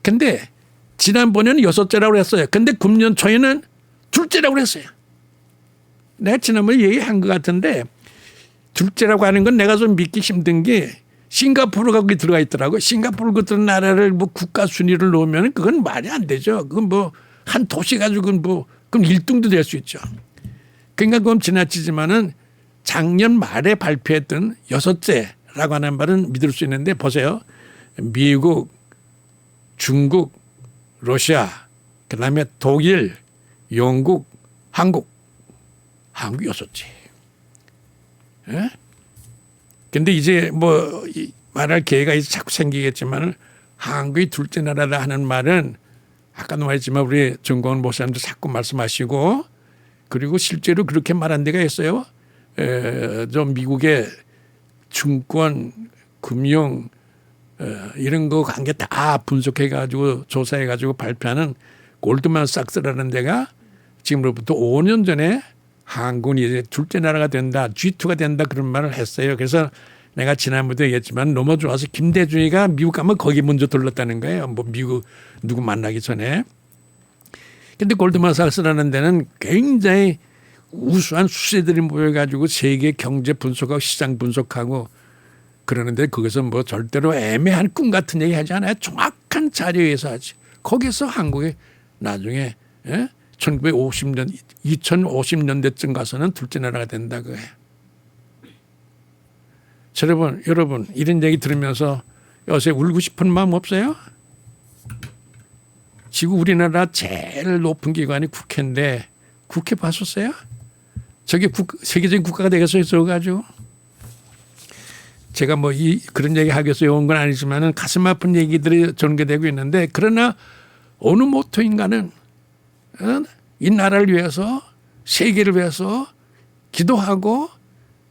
근데 지난번에는 6째라고 했어요. 근데 금년 초에는 둘째라고 했어요. 내가 지난번에 얘기한 것 같은데 둘째라고 하는 건 내가 좀 믿기 힘든 게 싱가포르가 거기 들어가 있더라고요. 싱가포르 같은 나라를 뭐 국가 순위를 놓으면 그건 말이 안 되죠. 그건 뭐 한 도시 가지고 뭐 그럼 1등도 될 수 있죠. 그러니까 그건 지나치지만은 작년 말에 발표했던 6째라고 하는 말은 믿을 수 있는데 보세요. 미국, 중국, 러시아, 그다음에 독일, 영국, 한국 6째. 예? 근데 이제 뭐 말할 기회가 이제 자꾸 생기겠지만 한국이 둘째 나라다 하는 말은 아까도 말했지만 우리 정광훈 목사님도 자꾸 말씀하시고 그리고 실제로 그렇게 말한 데가 있어요. 좀 미국의 증권, 금융 이런 거 관계 다 분석해 가지고 조사해 가지고 발표하는 골드만삭스라는 데가 지금으로부터 5년 전에 한국은 이제 둘째 나라가 된다, G2가 된다 그런 말을 했어요. 그래서 내가 지난번에도 얘기했지만 너무 좋아서 김대중이가 미국 가면 거기 먼저 들렀다는 거예요. 뭐 미국 누구 만나기 전에. 근데 골드만삭스라는 데는 굉장히 우수한 수세들이 모여가지고 세계 경제 분석하고 시장 분석하고 그러는데 거기서 뭐 절대로 애매한 꿈 같은 얘기 하지 않아요. 정확한 자료에서 하지. 거기서 한국이 나중에 1950년, 2050년대쯤 가서는 둘째 나라가 된다 그거예요. 여러분 이런 얘기 들으면서 요새 울고 싶은 마음 없어요? 지금 우리나라 제일 높은 기관이 국회인데 국회 봤었어요? 저게 세계적인 국가가 되겠어요? 가지고 제가 뭐 그런 얘기 하기 위해서 온 건 아니지만은 가슴 아픈 얘기들이 전개되고 있는데 그러나 어느 모토인가는 이 나라를 위해서 세계를 위해서 기도하고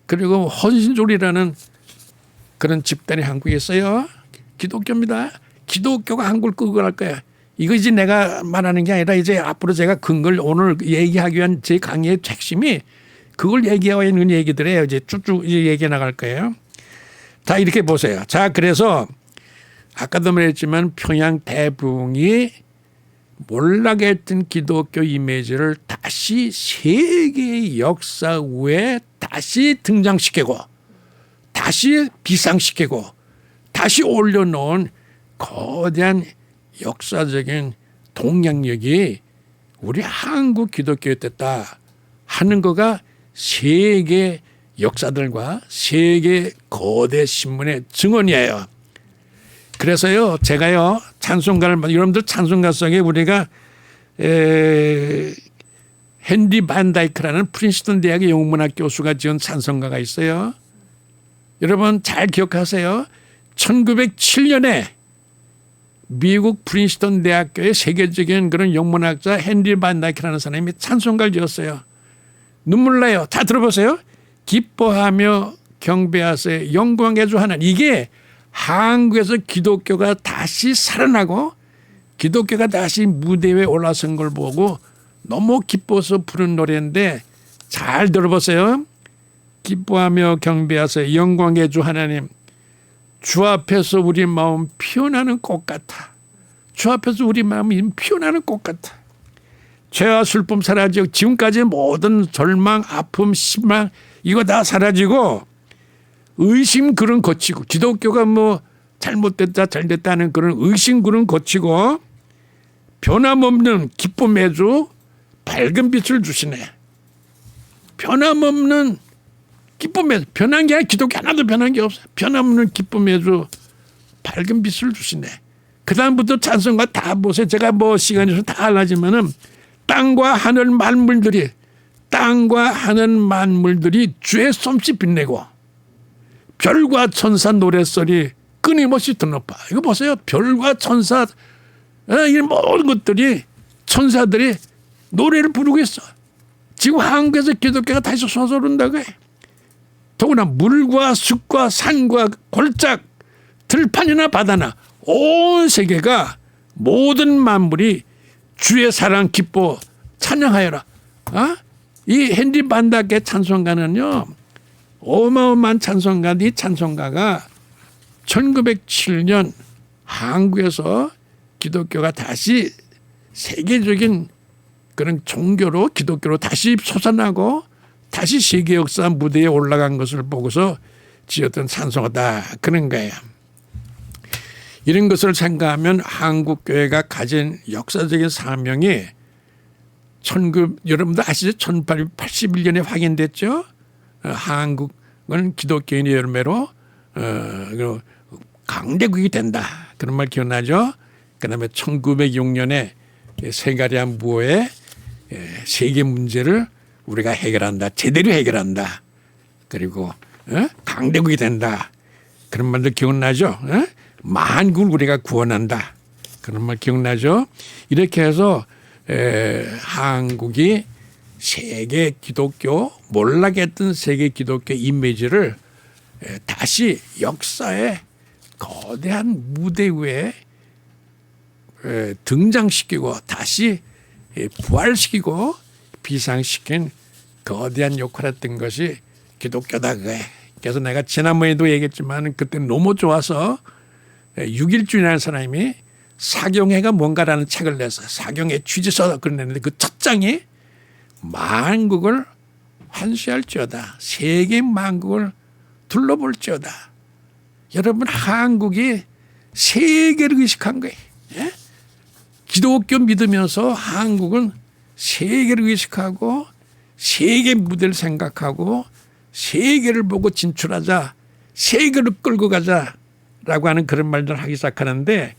그리고 헌신조리라는 그런 집단이 한국에 있어요. 기독교입니다. 기독교가 한국을 끌고 갈 거야. 이거 이제 내가 말하는 게 아니라 이제 앞으로 제가 근거를 오늘 얘기하기 위한 제 강의의 핵심이 그걸 얘기하고 있는 얘기들이에요. 이제 쭉쭉 얘기해 나갈 거예요. 자, 이렇게 보세요. 자, 그래서 아까도 말했지만 평양 대붕이 몰락에 했던 기독교 이미지를 다시 세계의 역사 위에 다시 등장시키고 다시 비상시키고 다시 올려놓은 거대한 역사적인 동양력이 우리 한국 기독교였다 하는 거가 세계 역사들과 세계 거대 신문의 증언이에요. 그래서요 제가요 찬송가를 여러분들 찬송가 속에 우리가 헨리 반 다이크라는 프린스턴 대학의 영문학 교수가 지은 찬송가가 있어요. 여러분 잘 기억하세요. 1907년에 미국 프린스턴 대학교의 세계적인 그런 영문학자 헨리 반 다이크라는 사람이 찬송가를 지었어요. 눈물 나요. 다 들어보세요. 기뻐하며 경배하세 영광의 주 하나님. 이게 한국에서 기독교가 다시 살아나고 기독교가 다시 무대 위에 올라선 걸 보고 너무 기뻐서 부른 노래인데 잘 들어보세요. 기뻐하며 경배하세요. 영광의 주 하나님, 주 앞에서 우리 마음 피어나는 꽃 같아. 주 앞에서 우리 마음이 피어나는 꽃 같아. 죄와 슬픔 사라지고 지금까지 모든 절망, 아픔, 실망 이거 다 사라지고 의심 그런 거치고 기독교가 뭐 잘못됐다 잘됐다는 그런 의심 그런 거치고 변함없는 기쁨의 주 밝은 빛을 주시네. 변함없는 기쁨의 변한 게 아니라 기독교 하나도 변한 게 없어요. 변함없는 기쁨의 주 밝은 빛을 주시네. 그 다음부터 찬송가 다 보세요. 제가 뭐 시간이 있어서 다 하려지만은 땅과 하늘 만물들이 주의 솜씨 빛내고 별과 천사 노랫소리 끊임없이 드높아. 이거 보세요. 별과 천사 이 모든 것들이 천사들이 노래를 부르고 있어. 지금 한국에서 기독교가 다시 솟아오른다고 해. 더구나 물과 숲과 산과 골짝 들판이나 바다나 온 세계가 모든 만물이 주의 사랑 기뻐 찬양하여라. 이 헨리 반다케 찬송가는요. 어마어마한 찬송가인데 이 찬송가가 1907년 한국에서 기독교가 다시 세계적인 그런 종교로 기독교로 다시 솟아나고 다시 세계 역사 무대에 올라간 것을 보고서 지었던 찬송가다 그런 거예요. 이런 것을 생각하면 한국교회가 가진 역사적인 사명이 여러분도 아시죠? 1881년에 확인됐죠. 한국은 기독교인의 열매로 강대국이 된다. 그런 말 기억나죠? 그다음에 1906년에 세가리안 부호의 세계 문제를 우리가 해결한다. 제대로 해결한다. 그리고 강대국이 된다. 그런 말도 기억나죠? 만국을 우리가 구원한다. 그런 말 기억나죠? 이렇게 해서 한국이 세계 기독교 몰락했던 세계 기독교 이미지를 다시 역사의 거대한 무대 위에 등장시키고 다시 부활시키고 비상시킨 거대한 역할을 했던 것이 기독교다. 그래서 내가 지난번에도 얘기했지만 그때 너무 좋아서 6.1주년이라는 사람이 사경회가 뭔가라는 책을 내서 사경회 취지서 그랬는데 그 첫 장이 만국을 환시할지어다. 세계 만국을 둘러볼지어다. 여러분 한국이 세계를 의식한 거예요. 예? 기독교 믿으면서 한국은 세계를 의식하고 세계 무대를 생각하고 세계를 보고 진출하자. 세계를 끌고 가자라고 하는 그런 말들을 하기 시작하는데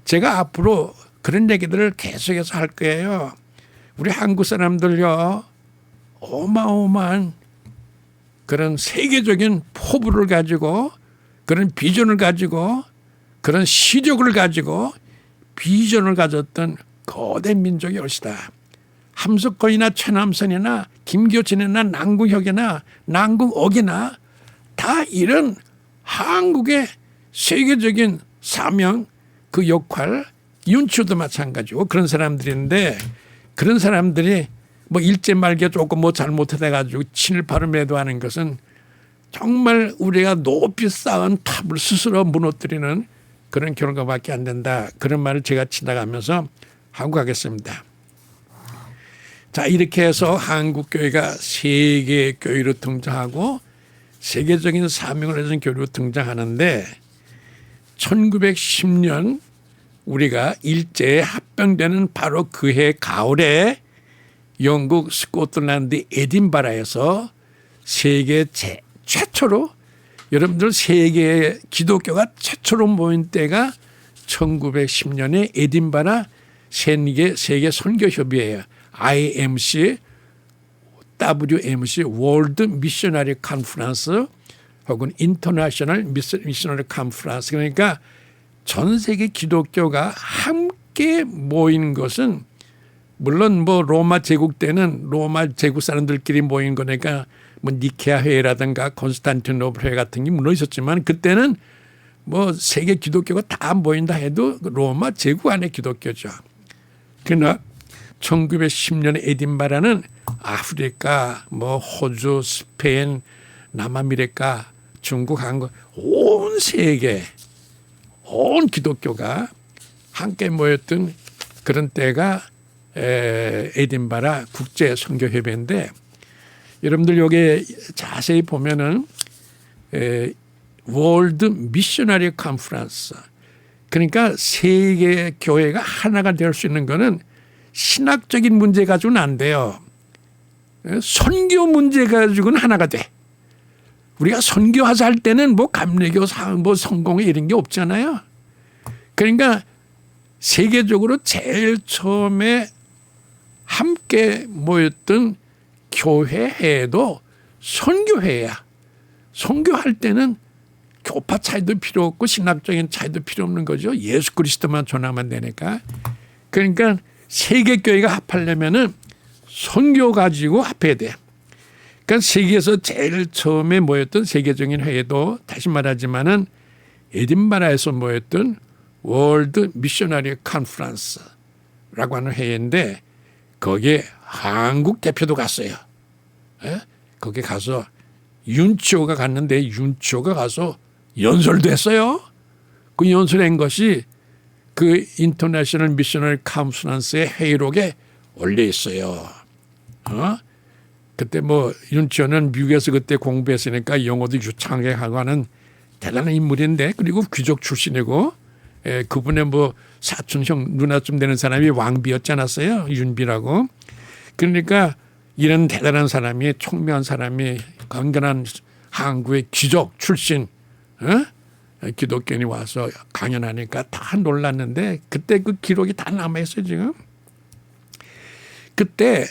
제가 앞으로 그런 얘기들을 계속해서 할 거예요. 우리 한국 사람들요. 어마어마한 그런 세계적인 포부를 가지고 그런 비전을 가지고 그런 시력을 가지고 비전을 가졌던 거대 민족이 올시다. 함석헌이나 최남선이나 김교진이나 남궁혁이나 남궁옥이나 다 이런 한국의 세계적인 사명 그 역할 윤추도 마찬가지고 그런 사람들인데 그런 사람들이 뭐 일제 말기에 조금 뭐 잘못해 가지고 친일파를 매도하는 것은 정말 우리가 높이 쌓은 탑을 스스로 무너뜨리는 그런 결과밖에 안 된다. 그런 말을 제가 지나가면서 하고 가겠습니다. 자, 이렇게 해서 한국교회가 세계교회로 등장하고 세계적인 사명을 가진 교회로 등장하는데 1910년 우리가 일제에 합병되는 바로 그해 가을에 영국 스코틀랜드 에딘버라에서 세계 최초로 여러분들 세계 기독교가 최초로 모인 때가 1910년에 에딘버라 세계 선교협의회예요. IMC, WMC, 월드 미셔너리 컨퍼런스 혹은 인터내셔널 미셔너리 컨퍼런스 그러니까 전 세계 기독교가 함께 모인 것은 물론 뭐 로마 제국 때는 로마 제국 사람들끼리 모인 거니까 뭐 니케아 회의라든가 콘스탄티노플 회의 같은 게 물론 있었지만 그때는 뭐 세계 기독교가 다 모인다 해도 로마 제국 안의 기독교죠. 그러나 1910년에 에딘버라는 아프리카, 뭐 호주, 스페인, 남아메리카, 중국, 한국 온 세계 온 기독교가 함께 모였던 그런 때가 에딘바라 국제 선교협회인데 여러분들 여기 자세히 보면은 월드 미셔너리 컨퍼런스 그러니까 세계 교회가 하나가 될 수 있는 거는 신학적인 문제 가지고는 안 돼요. 선교 문제 가지고는 하나가 돼. 우리가 선교하자 할 때는 뭐 감리교, 뭐 성공회 이런 게 없잖아요. 그러니까 세계적으로 제일 처음에 함께 모였던 교회회도 선교회야. 선교할 때는 교파 차이도 필요 없고 신학적인 차이도 필요 없는 거죠. 예수 그리스도만 전하면 되니까. 그러니까 세계교회가 합하려면은 선교 가지고 합해야 돼. 그러니까 세계에서 제일 처음에 모였던 세계적인 회의도 다시 말하지만은 에딘바라에서 모였던 월드 미셔너리 컨퍼런스라고 하는 회의인데 거기에 한국 대표도 갔어요. 거기 가서 윤치호가 갔는데 윤치호가 가서 연설도 했어요. 그 연설한 것이 그 인터내셔널 미셔너리 컨퍼런스의 회의록에 올려 있어요. 그때 뭐 윤치호는 미국에서 그때 공부했으니까 영어도 유창하게 하고 하는 대단한 인물인데 그리고 귀족 출신이고 그분의 뭐 사촌 형 누나쯤 되는 사람이 왕비였지 않았어요. 윤비라고. 그러니까 이런 대단한 사람이 총명한 사람이 건강한 한국의 귀족 출신 기독교인이 와서 강연하니까 다 놀랐는데 그때 그 기록이 다 남아있어요 지금. 그때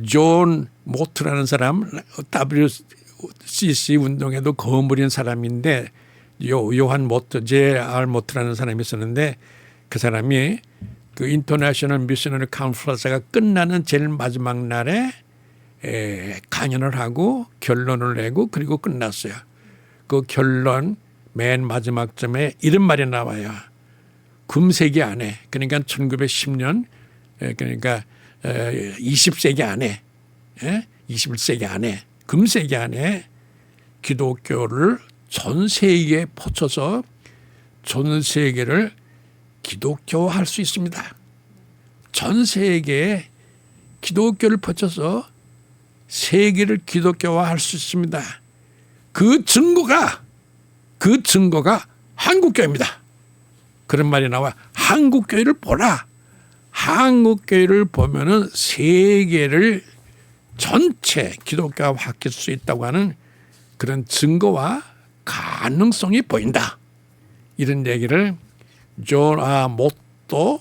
존 모트라는 사람 WCC 운동에도 거물인 사람인데 요한 모트 J.R. 모트라는 사람이 있었는데 그 사람이 그 인터내셔널 미셔너리 컨퍼런스가 끝나는 제일 마지막 날에 강연을 하고 결론을 내고 그리고 끝났어요. 그 결론 맨 마지막 점에 이런 말이 나와요. 금세기 안에 그러니까 1910년 그러니까 20세기 안에 21세기 안에 금세기 안에 기독교를 전 세계에 퍼쳐서 전 세계를 기독교화할 수 있습니다. 전 세계에 기독교를 퍼쳐서 세계를 기독교화할 수 있습니다. 그 증거가 한국교회입니다. 그런 말이 나와. 한국교회를 보라. 한국교회를 보면은 세계를 전체 기독교화시킬 수 있다고 하는 그런 증거와 가능성이 보인다. 이런 얘기를 존 모토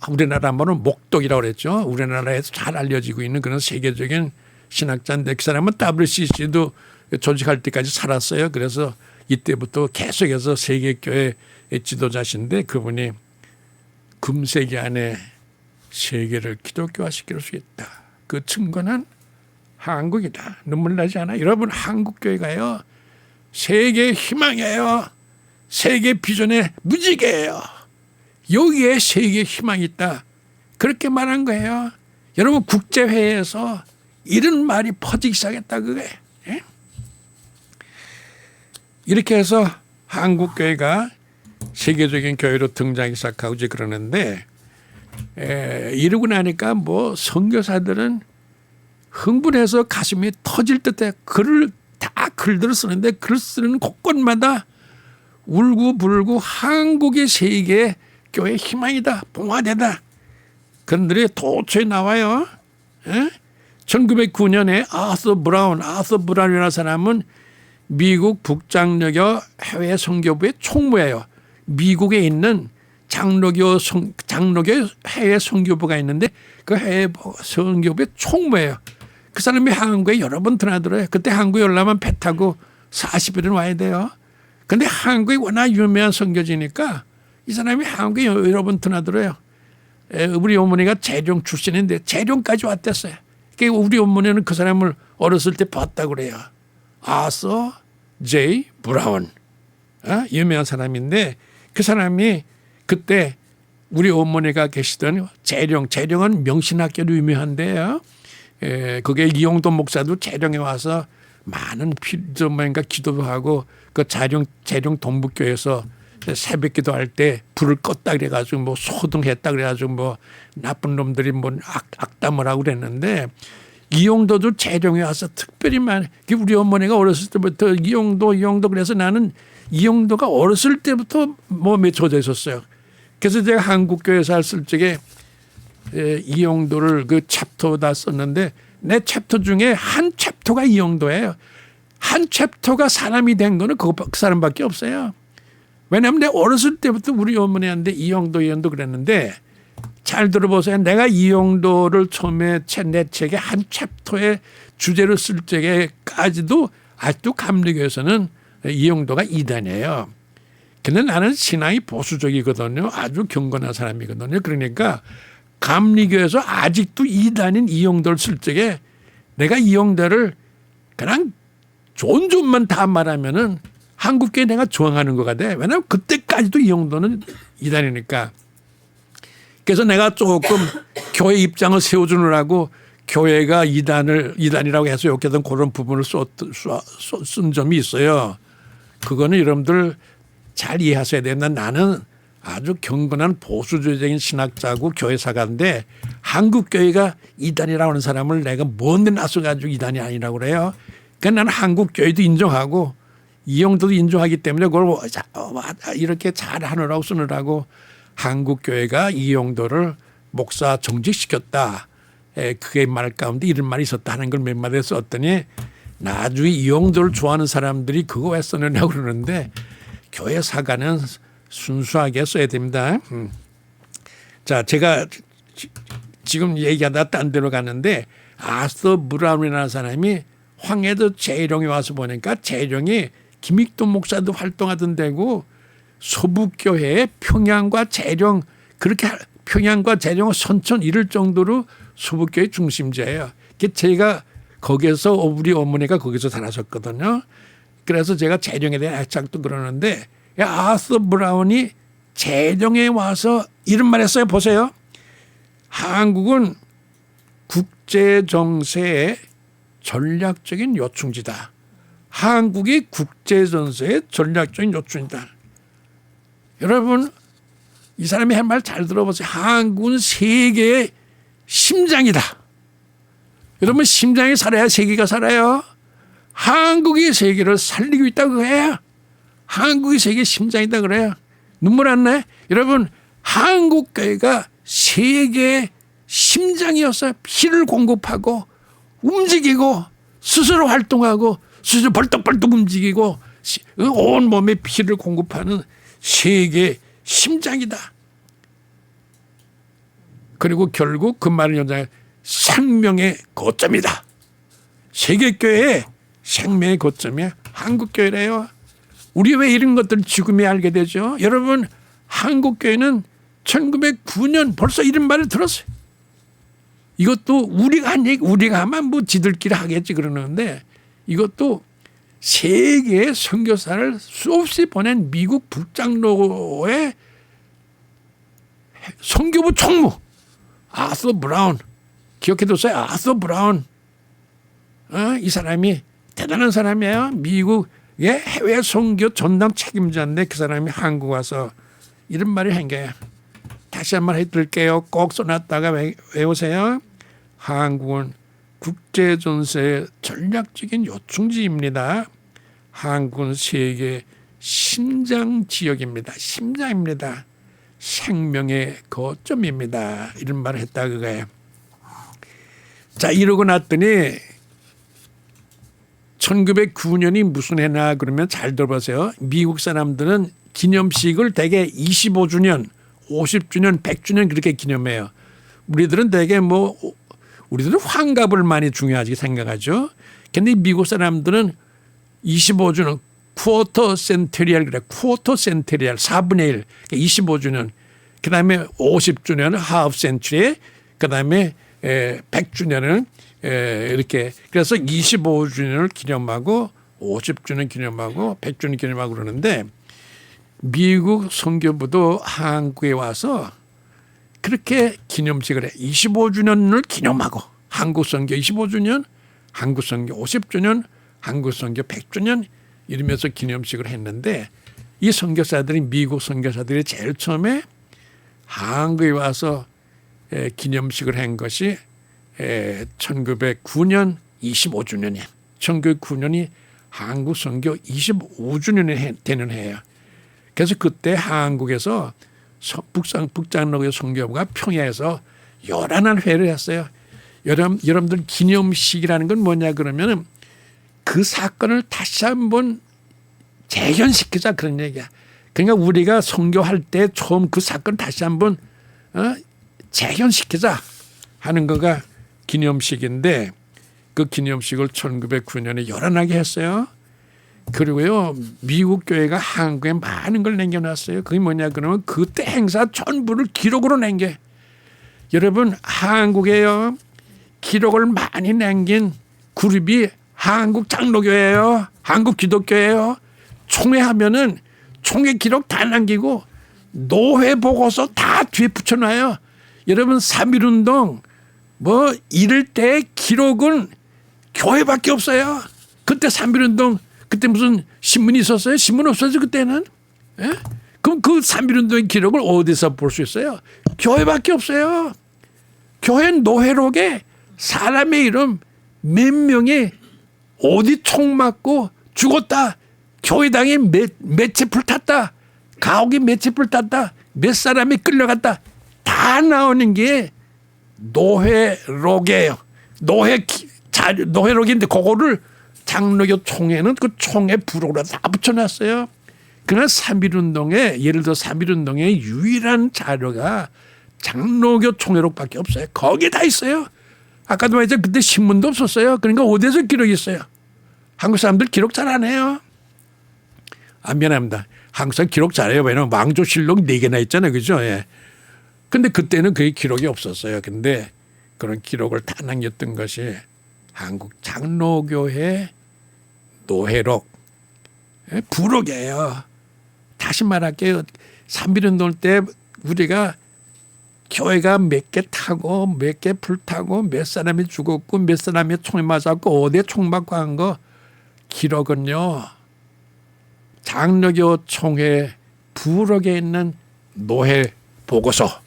우리나라 말은 목독이라고 그랬죠. 우리나라에서 잘 알려지고 있는 그런 세계적인 신학자인데 그 사람은 WCC도 조직할 때까지 살았어요. 그래서 이때부터 계속해서 세계교회 지도자신데 그분이 금세기 안에 세계를 기독교화시킬 수 있다. 그 증거는 한국이다. 눈물 나지 않아? 여러분 한국교회가요. 세계의 희망이에요. 세계 비전의 무지개예요. 여기에 세계의 희망이 있다. 그렇게 말한 거예요. 여러분 국제회의에서 이런 말이 퍼지기 시작했다 그게. 이렇게 해서 한국교회가 세계적인 교회로 등장하기 시작하고 이제 그러는데 이러고 나니까 뭐 선교사들은 흥분해서 가슴이 터질 듯해 글들을 쓰는데 글 쓰는 곳곳마다 울고불고 한국의 세계 교회 희망이다. 봉화되다. 그런 들이 도처에 나와요. 1909년에 아서 브라운이라는 사람은 미국 북장로교 해외 선교부의 총무예요. 미국에 있는 장로교 해외 선교부가 있는데 그 해외 선교부의 총무예요. 그 사람이 한국에 여러 번 드나들어요. 그때 한국에 올라면 배 타고 40일은 와야 돼요. 그런데 한국이 워낙 유명한 선교지니까 이 사람이 한국에 여러 번 드나들어요. 우리 어머니가 재룡 출신인데 재룡까지 왔댔어요. 그러니까 우리 어머니는 그 사람을 어렸을 때 봤다고 그래요. 아서 J. 브라운. 유명한 사람인데 그 사람이 그때 우리 어머니가 계시던 재룡은 명신학교로 유명한데요. 그게 이용돈 목사도 재룡에 와서 많은 뭔가 기도도 하고 그 재령 동북교에서 새벽 기도할 때 불을 껐다 그래가지고 뭐 소등했다 그래가지고 뭐 나쁜 놈들이 뭐 악담을 하고 그랬는데 이용도도 재령에 와서 특별히 우리 어머니가 어렸을 때부터 이용도 그래서 나는 이용도가 어렸을 때부터 몸에 젖어 있었어요. 그래서 제가 한국교회에서 했을 적에 이용도를 그 챕터다 썼는데 내 챕터 중에 한 챕터가 이용도예요. 한 챕터가 사람이 된 거는 그 사람밖에 없어요. 왜냐하면 내 어렸을 때부터 우리 어머니한테 이용도 그랬는데 잘 들어보세요. 내가 이용도를 처음에 내 책의 한 챕터의 주제로 쓸 적에까지도 아직도 감리교에서는 이용도가 이단이에요. 근데 나는 신앙이 보수적이거든요. 아주 경건한 사람이거든요. 그러니까 감리교에서 아직도 이단인 이용도를 쓸 적에 내가 이용도를 그냥 좋은 점만 다 말하면은 한국교회 내가 저항하는 거가 돼. 왜냐하면 그때까지도 이용도는 이단이니까. 그래서 내가 조금 교회 입장을 세워주느라고 교회가 이단이라고 해서 욕했던 그런 부분을 쓴 점이 있어요. 그거는 여러분들 잘 이해하셔야 된다. 나는 아주 경건한 보수주의적인 신학자고 교회사가인데 한국교회가 이단이라고 하는 사람을 내가 뭔데 나서가지고 이단이 아니라고 그래요. 그러니까 나는 한국교회도 인정하고 이용도도 인정하기 때문에 그걸 이렇게 잘 하느라고 쓰느라고 한국교회가 이용도를 목사 정직시켰다. 그게 말 가운데 이런 말이 있었다 하는 걸 몇 마디 썼더니 나중에 이용도를 좋아하는 사람들이 그거 왜 썼느냐고 그러는데 교회 사가는 순수하게 써야 됩니다. 자, 제가 지금 얘기하다 딴 데로 갔는데 아서 브라운이라는 사람이 황해도 재령에 와서 보니까 재령이 김익돈 목사도 활동하던 데고 소북교회에 평양과 재령 그렇게 평양과 재령을 선천 이룰 정도로 소북교회 중심지예요. 제가 거기에서 우리 어머니가 거기서 살았었거든요. 그래서 제가 재령에 대한 애착도 그러는데 아서 브라운이 재령에 와서 이런 말 했어요. 보세요. 한국은 국제정세의 전략적인 요충지다. 한국이 국제정세의 전략적인 요충지다. 여러분 이 사람이 한 말 잘 들어보세요. 한국은 세계의 심장이다. 여러분 심장이 살아야 세계가 살아요. 한국이 세계를 살리고 있다고 그래요. 한국이 세계의 심장이다 그래요. 눈물 안 나요? 여러분 한국교회가 세계의 심장이었어요. 피를 공급하고 움직이고 스스로 활동하고 스스로 벌떡벌떡 움직이고 온 몸에 피를 공급하는 세계의 심장이다. 그리고 결국 그 말을 연장해 생명의 거점이다. 세계교회의 생명의 거점이야. 한국교회래요. 우리 왜 이런 것들을 지금에 알게 되죠? 여러분 한국교회는 1909년 벌써 이런 말을 들었어요. 이것도 우리가 한 얘기, 우리가 하면 뭐 지들끼리 하겠지 그러는데 이것도 세계의 선교사를 수없이 보낸 미국 북장로의 선교부 총무 아서 브라운 기억해두세요. 아서 브라운 이 사람이 대단한 사람이에요. 미국의 해외 선교 전담 책임자인데 그 사람이 한국 와서 이런 말을 한 거예요. 다시 한번 해드릴게요. 꼭 써놨다가 외우세요. 한국은 국제전세의 전략적인 요충지입니다. 한국은 세계 심장 지역입니다. 심장입니다. 생명의 거점입니다. 이런 말을 했다 그거예요. 자 이러고 났더니 1909년이 무슨 해나 그러면 잘 들어보세요. 미국 사람들은 기념식을 대개 25주년, 50주년, 100주년 그렇게 기념해요. 우리들은 대개 우리들은 환갑을 많이 중요하게 생각하죠. 근데 미국 사람들은 25주년 쿼터 센테리얼 그래. 쿼터 센테리얼 4분의 1 25주년 그다음에 50주년은 하프 센츄리 그다음에 100주년은 이렇게 그래서 25주년을 기념하고 50주년 기념하고 100주년 기념하고 그러는데 미국 선교부도 한국에 와서 그렇게 기념식을 해. 25주년을 기념하고 한국 선교 25주년, 한국 선교 50주년, 한국 선교 100주년 이러면서 기념식을 했는데 이 선교사들이 미국 선교사들이 제일 처음에 한국에 와서 기념식을 한 것이 1909년 25주년이야. 1909년이 한국 선교 25주년이 되는 해예요. 그래서 그때 한국에서 북장로교 선교부가 평야에서 요란한 회를 했어요. 여러분들 기념식이라는 건 뭐냐 그러면은 그 사건을 다시 한번 재현시키자 그런 얘기야. 그러니까 우리가 선교할 때 처음 그 사건 다시 한번 재현시키자 하는 거가 기념식인데 그 기념식을 1909년에 요란하게 했어요. 그리고요 미국 교회가 한국에 많은 걸 남겨놨어요. 그게 뭐냐 그러면 그때 행사 전부를 기록으로 남겨. 여러분 한국에요 기록을 많이 남긴 그룹이 한국 장로교회예요. 한국 기독교예요. 총회하면은 총회 기록 다 남기고 노회 보고서 다 뒤에 붙여놔요. 여러분 3.1운동 뭐 이럴 때 기록은 교회밖에 없어요. 그때 3.1운동 그때 무슨 신문이 있었어요? 신문 없었죠 그때는. 예? 그럼 그 3.1운동의 기록을 어디서 볼 수 있어요? 교회밖에 없어요. 교회 노회록에 사람의 이름 몇 명이 어디 총 맞고 죽었다. 교회당에 몇 채 불탔다. 가옥이 몇 채 불탔다. 몇 사람이 끌려갔다. 다 나오는 게 노회록이에요. 노회록인데 그거를 장로교 총회는 그 총회 부록으로 다 붙여놨어요. 그러나 3.1운동에 예를 들어 3.1운동의 유일한 자료가 장로교 총회록밖에 없어요. 거기에 다 있어요. 아까도 말했죠. 그때 신문도 없었어요. 그러니까 어디서 기록이 있어요. 한국 사람들 기록 잘 안 해요. 미안합니다. 한국 사람 기록 잘해요. 왜냐하면 왕조실록 4개나 있잖아요. 그죠? 예. 근데 그때는 그게 기록이 없었어요. 근데 그런 기록을 다 남겼던 것이 한국 장로교회 노회록 부록이에요. 다시 말할게요. 3.1운동 때 우리가 교회가 몇 개 타고 몇 개 불타고 몇 사람이 죽었고 몇 사람이 총에 맞았고 어디에 총 맞고 한 거 기록은요. 장로교 총회 부록에 있는 노회 보고서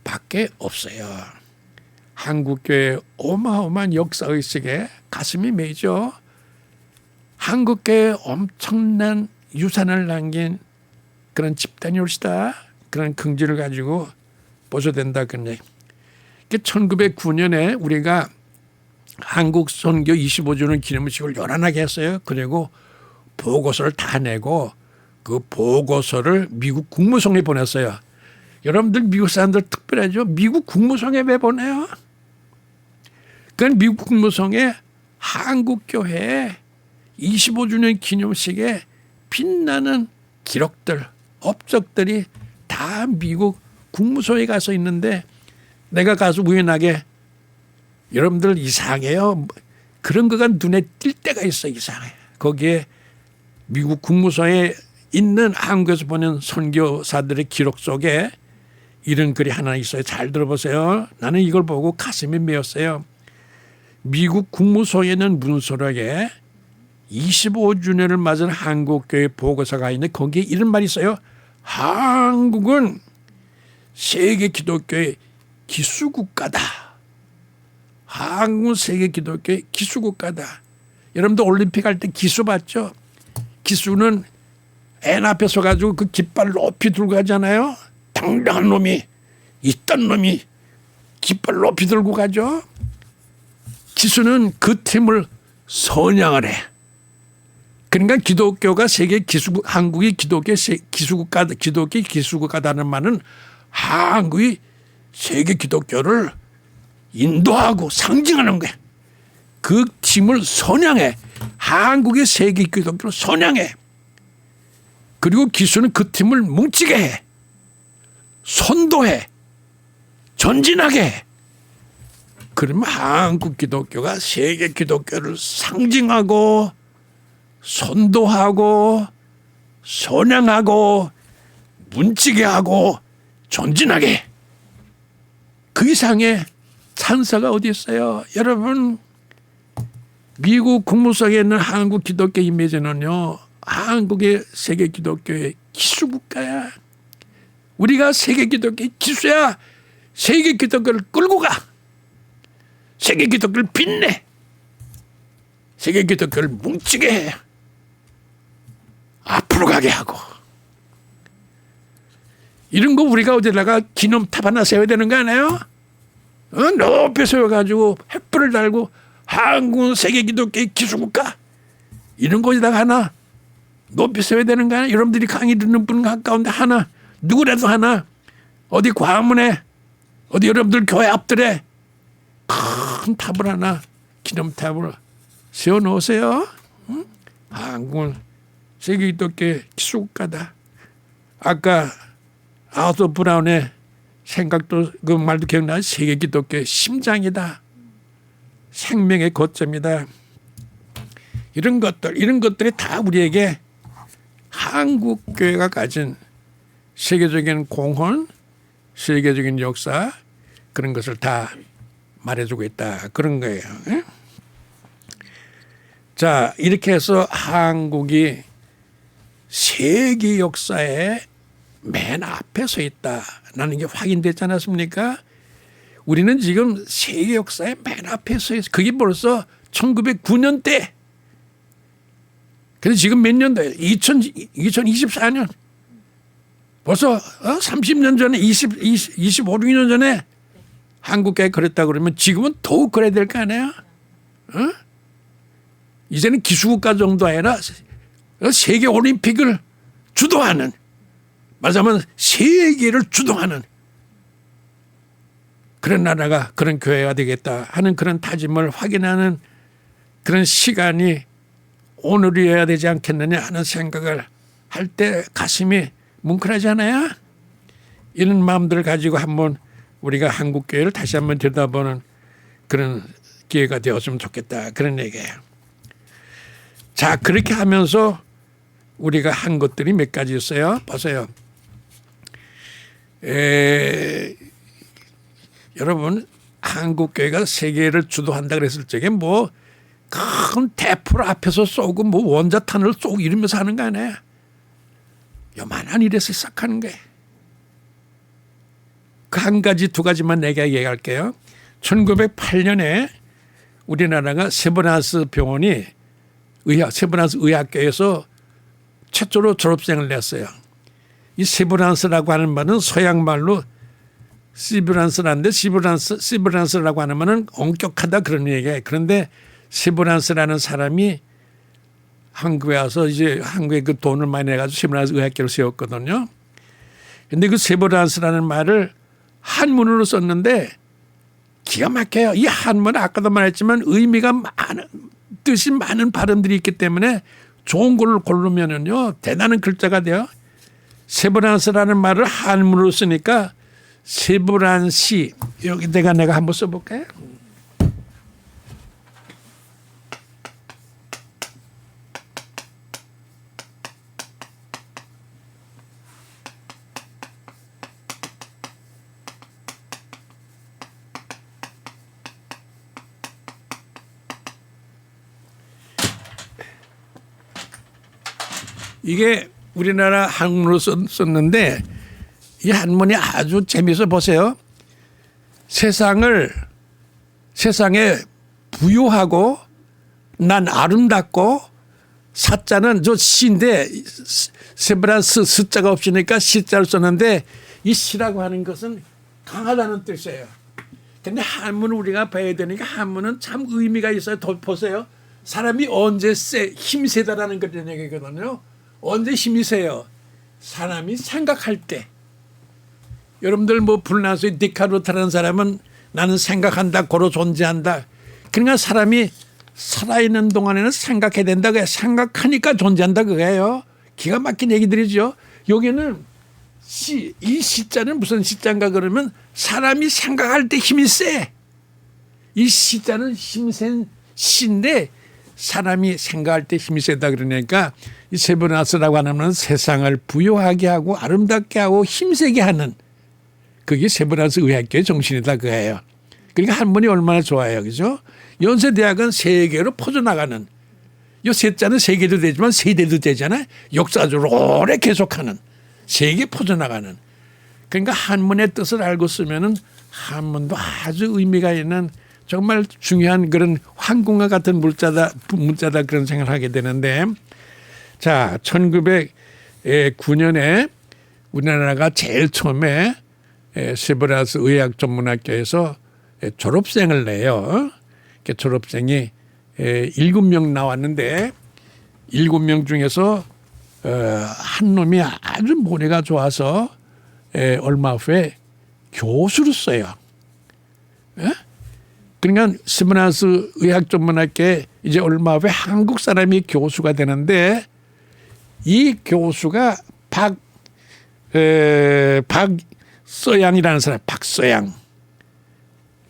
밖에 없어요. 한국교회 어마어마한 역사의식에 가슴이 메이죠. 한국교회 엄청난 유산을 남긴 그런 집단이 올시다. 그런 긍지를 가지고 보셔야 된다. 근데 1909년에 우리가 한국 선교 25주년 기념식을 요란하게 했어요. 그리고 보고서를 다 내고 그 보고서를 미국 국무성에 보냈어요. 여러분들 미국 사람들 특별하죠. 미국 국무성에 왜 보내요? 그건 미국 국무성에 한국교회 25주년 기념식에 빛나는 기록들, 업적들이 다 미국 국무소에 가서 있는데 내가 가서 우연하게 여러분들 이상해요. 그런 거가 눈에 띌 때가 있어. 이상해. 거기에 미국 국무소에 있는 한국에서 보낸 선교사들의 기록 속에 이런 글이 하나 있어요. 잘 들어보세요. 나는 이걸 보고 가슴이 메었어요. 미국 국무소에는 문서록에 25주년을 맞은 한국교회 보고서가 있는데 거기에 이런 말이 있어요. 한국은 세계 기독교의 기수국가다. 한국은 세계 기독교의 기수국가다. 여러분들 올림픽 할 때 기수 봤죠? 기수는 애 앞에 서가지고 그 깃발 높이 들고 가잖아요. 당당한 놈이 있던 놈이 깃발 높이 들고 가죠. 기수는 그 팀을 선양을 해. 그러니까 기독교가 세계 기수국, 한국이 기독교 기수국가, 기독교 기수국가다는 말은 한국이 세계 기독교를 인도하고 상징하는 거야. 그 팀을 선양해. 한국의 세계 기독교를 선양해. 그리고 기수는 그 팀을 뭉치게 해. 선도해. 전진하게 해. 그러면 한국 기독교가 세계 기독교를 상징하고 선도하고 선양하고 뭉치게 하고 전진하게. 그 이상의 찬사가 어디 있어요? 여러분 미국 국무성에 있는 한국 기독교 이미지는요, 한국의 세계 기독교의 기수국가야. 우리가 세계 기독교의 기수야. 세계 기독교를 끌고 가. 세계 기독교를 빛내. 세계 기독교를 뭉치게 해. 앞으로 가게 하고. 이런 거 우리가 어디다가 기념탑 하나 세워야 되는 거 아니에요? 높이 세워가지고 횃불을 달고 한국은 세계 기독교의 기수국가 이런 거에다가 하나 높이 세워야 되는 거 아니에요? 여러분들이 강의 듣는 분 가까운데 하나 누구라도 하나 어디 과문에 어디 여러분들 교회 앞들에 큰 탑을 하나 기념탑을 세워놓으세요. 응? 한국은 세계 기독교의 기수국가다. 아까 아우서 브라운의 생각도 그 말도 기억나. 세계 기독교의 심장이다. 생명의 거점이다. 이런 것들이 다 우리에게 한국 교회가 가진 세계적인 공헌, 세계적인 역사 그런 것을 다 말해주고 있다. 그런 거예요. 자, 이렇게 해서 한국이 세계 역사에 맨 앞에 서 있다라는 게 확인됐지 않았습니까? 우리는 지금 세계 역사의 맨 앞에 서 있어요. 그게 벌써 1909년대. 근데 지금 몇 년도예요? 2024년. 벌써 30년 전에 25, 6년 전에 한국에 그랬다 그러면 지금은 더욱 그래야 될 거 아니에요? 이제는 기수국가 정도 아니라 세계 올림픽을 주도하는, 말하자면 세계를 주도하는 그런 나라가, 그런 교회가 되겠다 하는 그런 다짐을 확인하는 그런 시간이 오늘이어야 되지 않겠느냐 하는 생각을 할 때 가슴이 뭉클하지 않아요? 이런 마음들을 가지고 한번 우리가 한국 교회를 다시 한번 들여다보는 그런 기회가 되었으면 좋겠다, 그런 얘기예요. 자, 그렇게 하면서 우리가 한 것들이 몇 가지 있어요. 보세요. 여러분, 한국 교회가 세계를 주도한다 그랬을 적에 뭐 큰 대포를 앞에서 쏘고 뭐 원자탄을 쏘고 이러면서 하는 거 아니에요. 요만한 일에서 시작하는 거예요. 그 한 가지 두 가지만 내가 얘기할게요. 1908년에 우리나라가 세브란스 병원이 세브란스 의학교에서 최초로 졸업생을 냈어요. 이 세브란스라고 하는 말은 서양 말로 시브란스라는데 시브란스라고 하는 말은 엄격하다 그런 얘기예요. 그런데 세브란스라는 사람이 한국에 와서 이제 한국에 그 돈을 많이 내가지고 세브란스 의학교를 세웠거든요. 그런데 그 세브란스라는 말을 한문으로 썼는데 기가 막혀요. 이 한문은 아까도 말했지만 의미가 많은, 뜻이 많은 발음들이 있기 때문에 좋은 걸 고르면은요 대단한 글자가 돼요. 세브란스라는 말을 한문으로 쓰니까 세브란시, 여기 내가 한번 써볼까요? 이게 우리나라 한문으로 썼는데 이 한문이 아주 재미있어. 보세요. 세상에 부유하고 난 아름답고, 사자는 저 시인데 세브란스 스자가 없으니까 시자를 썼는데 이 시라고 하는 것은 강하다는 뜻이에요. 근데 한문을 우리가 봐야 되니까 한문은 참 의미가 있어요. 보세요. 사람이 언제 힘세다라는 그런 얘기거든요. 언제 힘이 세요? 사람이 생각할 때. 여러분들 뭐 불나서의 데카르트라는 사람은 나는 생각한다, 고로 존재한다. 그러니까 사람이 살아있는 동안에는 생각해야 된다. 생각하니까 존재한다 그거예요. 기가 막힌 얘기들이죠. 여기는 이 시자는 무슨 시자인가 그러면 사람이 생각할 때 힘이 세. 이 시자는 힘센 시인데 사람이 생각할 때 힘이 세다 그러니까 이 세브란스라고 하는 세상을 부유하게 하고 아름답게 하고 힘세게 하는, 그게 세브란스 의학교의 정신이다 그거예요. 그러니까 한 분이 얼마나 좋아요. 그죠? 연세대학은 세계로 퍼져나가는 요 셋자는 세계도 되지만 세대도 되잖아요. 역사적으로 오래 계속하는 세계 퍼져나가는 그러니까 한문의 뜻을 알고 쓰면은 한문도 아주 의미가 있는 정말 중요한 그런 황궁과 같은 문자다 그런 생각을 하게 되는데 자 1909년에 우리나라가 제일 처음에 세브란스 의학전문학교에서 졸업생을 내요. 졸업생이 7명 나왔는데 7명 중에서 한 놈이 아주 모래가 좋아서 얼마 후에 교수를 써요. 그러니까 세브란스 의학전문학교에 이제 얼마 후에 한국 사람이 교수가 되는데 이 교수가 박서양이라는 사람,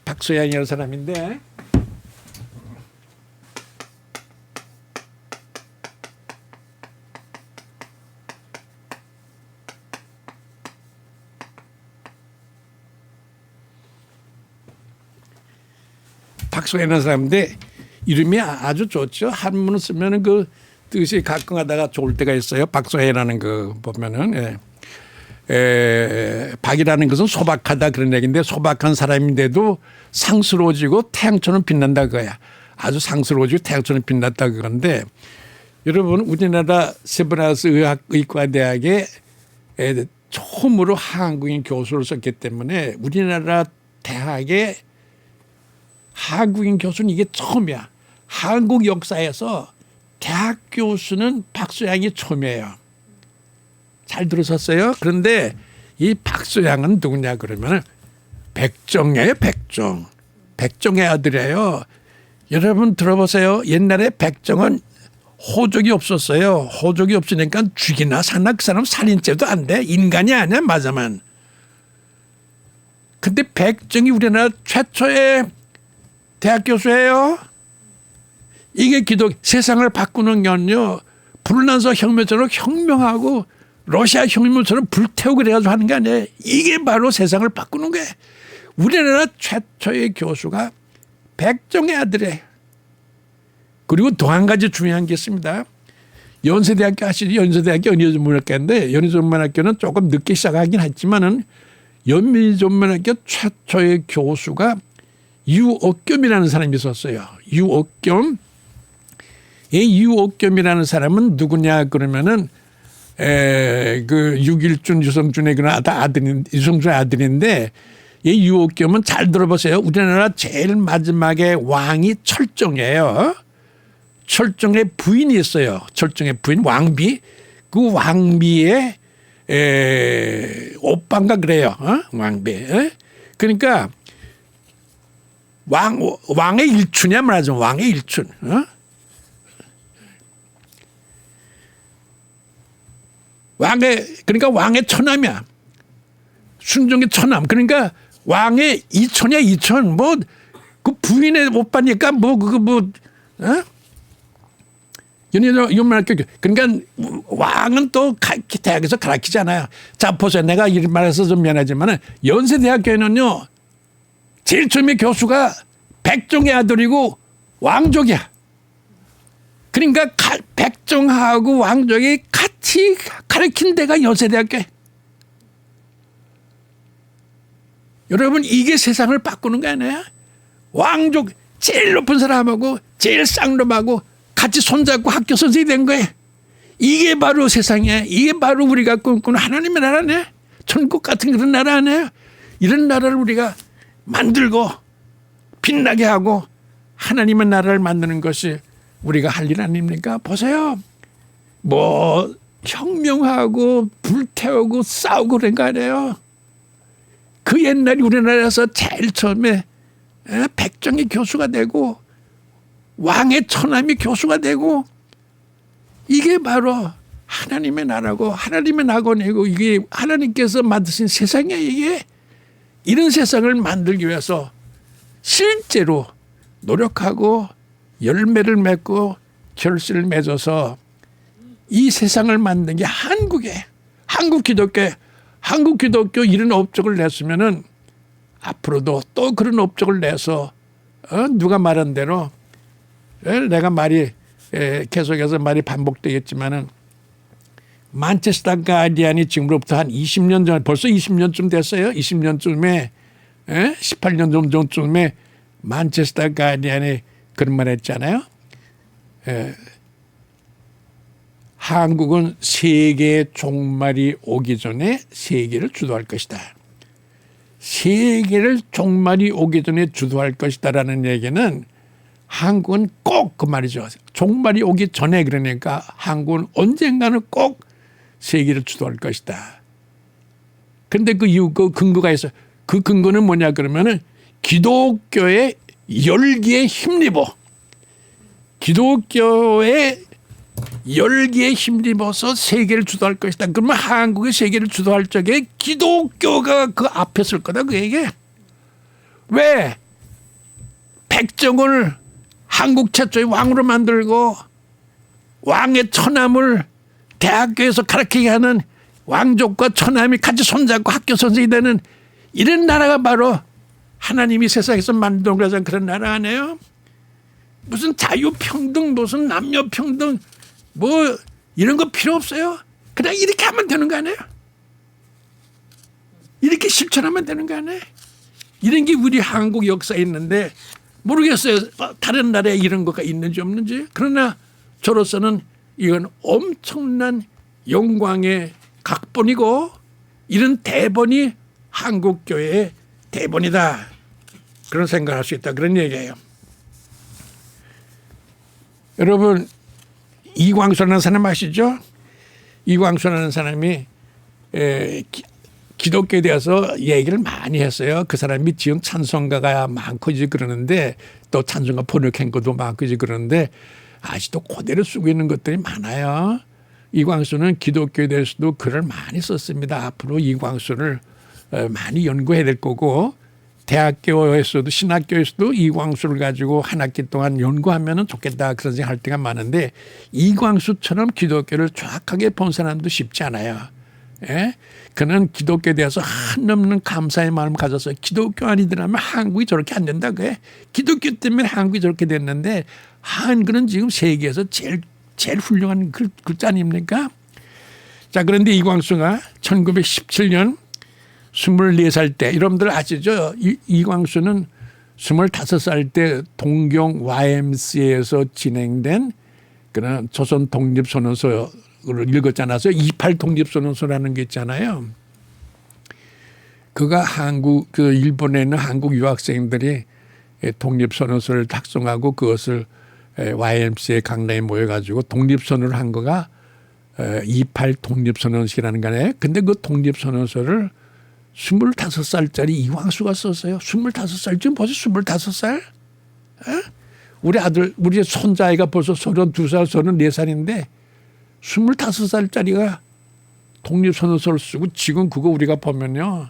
박서양이라는 사람인데 박서양이라는 사람인데 이름이 아주 좋죠. 한문을 쓰면은 그 뜻이 가끔가다가 좋을 때가 있어요. 박서혜라는 그 보면은 박이라는 것은 소박하다 그런 얘기인데 소박한 사람인데도 상스러워지고 태양처럼 빛난다 그거야. 아주 상스러워지고 태양처럼 빛났다 그건데 여러분 우리나라 세브란스 의과대학에 처음으로 한국인 교수를 썼기 때문에 우리나라 대학에 한국인 교수는 이게 처음이야. 한국 역사에서 대학 교수는 박소양이 처음이에요. 잘 들으셨어요? 그런데 이 박소양은 누구냐 그러면 백정이에요. 백정의 아들이에요. 여러분 들어보세요. 옛날에 백정은 호족이 없었어요. 호족이 없으니까 죽이나 사나 그 사람 살인죄도 안 돼. 인간이 아니야 맞아만. 근데 백정이 우리나라 최초의 대학 교수예요. 이게 세상을 바꾸는 건요. 불란서 혁명처럼 혁명하고 러시아 혁명처럼 불태우고 그래가지고 하는 게 아니에요. 이게 바로 세상을 바꾸는 거예요. 우리나라 최초의 교수가 백정의 아들이에요. 그리고 또 한 가지 중요한 게 있습니다. 연세대학교 아시죠? 연세대학교 연희전문학교인데 연희전문학교는 조금 늦게 시작하긴 했지만은 연희전문학교 최초의 교수가 유옥겸이라는 사람이 있었어요. 유옥겸. 이 유옥겸이라는 사람은 누구냐 그러면은 그 육일준 유성준의 그런 유성준의 아들인데 이 유옥겸은 잘 들어보세요. 우리나라 제일 마지막에 왕이 철종이에요. 철종의 부인이 있어요. 철종의 부인 왕비. 그 왕비의 오빠인가 그래요. 왕비. 그러니까 왕의 일춘이야 말하자면 왕의 일춘. 그러니까 왕의 처남이야. 순종의 처남. 그러니까 왕의 이촌이야 이촌. 뭐 그 부인의 오빠니까 연희전문학교. 그러니까 왕은 또 대학에서 가르치잖아요. 자 보세요. 내가 이런 말해서 좀 미안하지만 연세대학교에는요. 제일 처음에 교수가 백종의 아들이고 왕족이야. 그러니까 백종하고 왕족이 같이 가르친 데가 연세대학교. 여러분 이게 세상을 바꾸는 거 아니에요? 왕족 제일 높은 사람하고 제일 쌍놈하고 같이 손잡고 학교 선생이 된 거예요. 이게 바로 세상이에요. 이게 바로 우리가 꿈꾸는 하나님의 나라네. 천국 같은 그런 나라 아니에요. 이런 나라를 우리가 만들고 빛나게 하고 하나님의 나라를 만드는 것이 우리가 할 일 아닙니까? 보세요. 뭐 혁명하고 불태우고 싸우고 그런 거 아니에요. 그 옛날에 우리나라에서 제일 처음에 백정이 교수가 되고 왕의 처남이 교수가 되고 이게 바로 하나님의 나라고 하나님의 낙원이고 이게 하나님께서 만드신 세상이에요. 이게 이런 세상을 만들기 위해서 실제로 노력하고 열매를 맺고 결실을 맺어서 이 세상을 만든 게 한국 기독교 이런 업적을 냈으면은 앞으로도 또 그런 업적을 내서 누가 말한 대로 내가 말이 계속해서 말이 반복되겠지만은 만체스터 가디언이 지금으로부터 한 20년 전 벌써 20년쯤 됐어요. 20년쯤에 18년 전쯤에 만체스터 가디언이 그런 말 했잖아요. 한국은 세계의 종말이 오기 전에 세계를 주도할 것이다. 세계를 종말이 오기 전에 주도할 것이다라는 얘기는 한국은 꼭 그 말이죠. 종말이 오기 전에 그러니까 한국은 언젠가는 꼭 세계를 주도할 것이다. 그런데 그 이유 그 근거가 있어요. 그 근거는 뭐냐 그러면은 기독교의 열기에 힘입어. 기독교의 열기에 힘입어서 세계를 주도할 것이다. 그러면 한국이 세계를 주도할 적에 기독교가 그 앞에 설 거다. 그 얘기. 왜? 백정을 한국 최초의 왕으로 만들고 왕의 처남을 대학교에서 가르치게 하는 왕족과 처남이 같이 손잡고 학교 선생이 되는 이런 나라가 바로 하나님이 세상에서 만든 그런 나라 아니에요? 무슨 자유평등 무슨 남녀평등 뭐 이런 거 필요 없어요. 그냥 이렇게 하면 되는 거 아니에요? 이렇게 실천하면 되는 거 아니에요? 이런 게 우리 한국 역사에 있는데 모르겠어요. 다른 나라에 이런 거가 있는지 없는지. 그러나 저로서는 이건 엄청난 영광의 각본이고 이런 대본이 한국교회의 대본이다. 그런 생각을 할 수 있다. 그런 얘기예요. 여러분 이광수라는 사람 아시죠? 이광수라는 사람이 기독교에 대해서 얘기를 많이 했어요. 그 사람이 지은 찬송가가 많고 이제 그러는데 또 찬송가 번역한 것도 많고 이제 그러는데 아직도 그대로 쓰고 있는 것들이 많아요. 이광수는 기독교에 대해서도 글을 많이 썼습니다. 앞으로 이광수를 많이 연구해야 될 거고 대학교에서도 신학교에서도 이광수를 가지고 한 학기 동안 연구하면 좋겠다 그런 생각할 때가 많은데 이광수처럼 기독교를 정확하게 본 사람도 쉽지 않아요. 예? 그는 기독교에 대해서 한없는 감사의 마음을 가져서 기독교 아니더라면 한국이 저렇게 안 된다 그래. 기독교 때문에 한국이 저렇게 됐는데 한글은 지금 세계에서 제일 훌륭한 글자 아닙니까? 자, 그런데 이광수가 1917년 24살 때 여러분들 아시죠? 이광수는 25살 때 동경 YMCA에서 진행된 그런 조선 독립선언서를 읽었지 않았어요? 28 독립선언서라는 게 있잖아요. 그가 일본에 있는 한국 유학생들이 독립선언서를 작성하고 그것을 YMCA 강당에 모여가지고 독립선언을 한 거가 28 독립선언서라는 거네. 근데 그 독립선언서를 25살짜리 이광수가 썼어요. 25살 지금 벌써 25살? 우리 아들 우리 손자아이가 벌써 32살 34살인데 25살짜리가 독립선언서를 쓰고 지금 그거 우리가 보면요.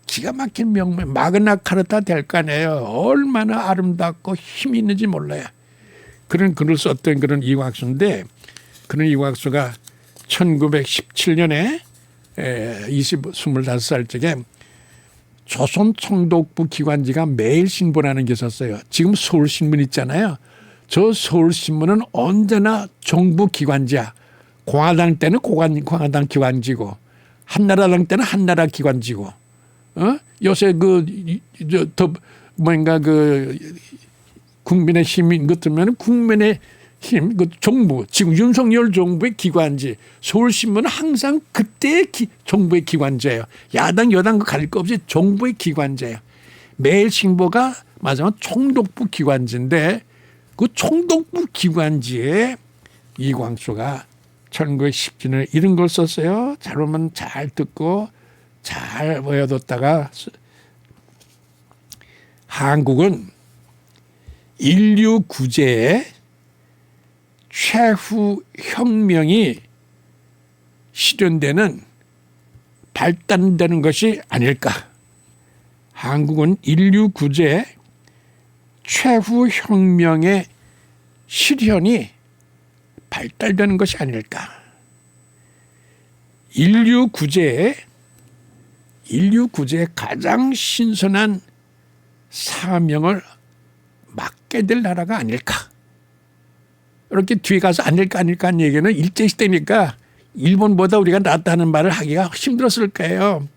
기가 막힌 명문 마그나카르타 될 거 아니에요. 얼마나 아름답고 힘이 있는지 몰라요. 그런 글을 썼던 그런 이광수인데 그런 이광수가 1917년에 25살 적에 조선 총독부 기관지가 매일신보라는 게 있었어요. 지금 서울신문 있잖아요. 저 서울신문은 언제나 정부 기관지야. 공화당 때는 공화당 기관지고 한나라당 때는 한나라 기관지고 요새 국민의 힘인 것 들면 국민의 힘, 그 정부, 지금 윤석열 정부의 기관지, 서울신문은 항상 그때의 정부의 기관지예요. 야당, 여당 가릴 거 없이 정부의 기관지예요. 매일신보가 맞으면 총독부 기관지인데 그 총독부 기관지에 이광수가 1917년에 이런 걸 썼어요. 잘 보면 잘 듣고 잘 외워뒀다가 한국은 인류 구제에 최후 혁명이 실현되는 발단되는 것이 아닐까. 한국은 인류 구제에 최후 혁명의 실현이 발달되는 것이 아닐까. 인류 구제에 인류 구제의 가장 신선한 사명을 맡게 될 나라가 아닐까. 이렇게 뒤에 가서 아닐까 하는 얘기는 일제시대니까 일본보다 우리가 낫다는 말을 하기가 힘들었을 거예요.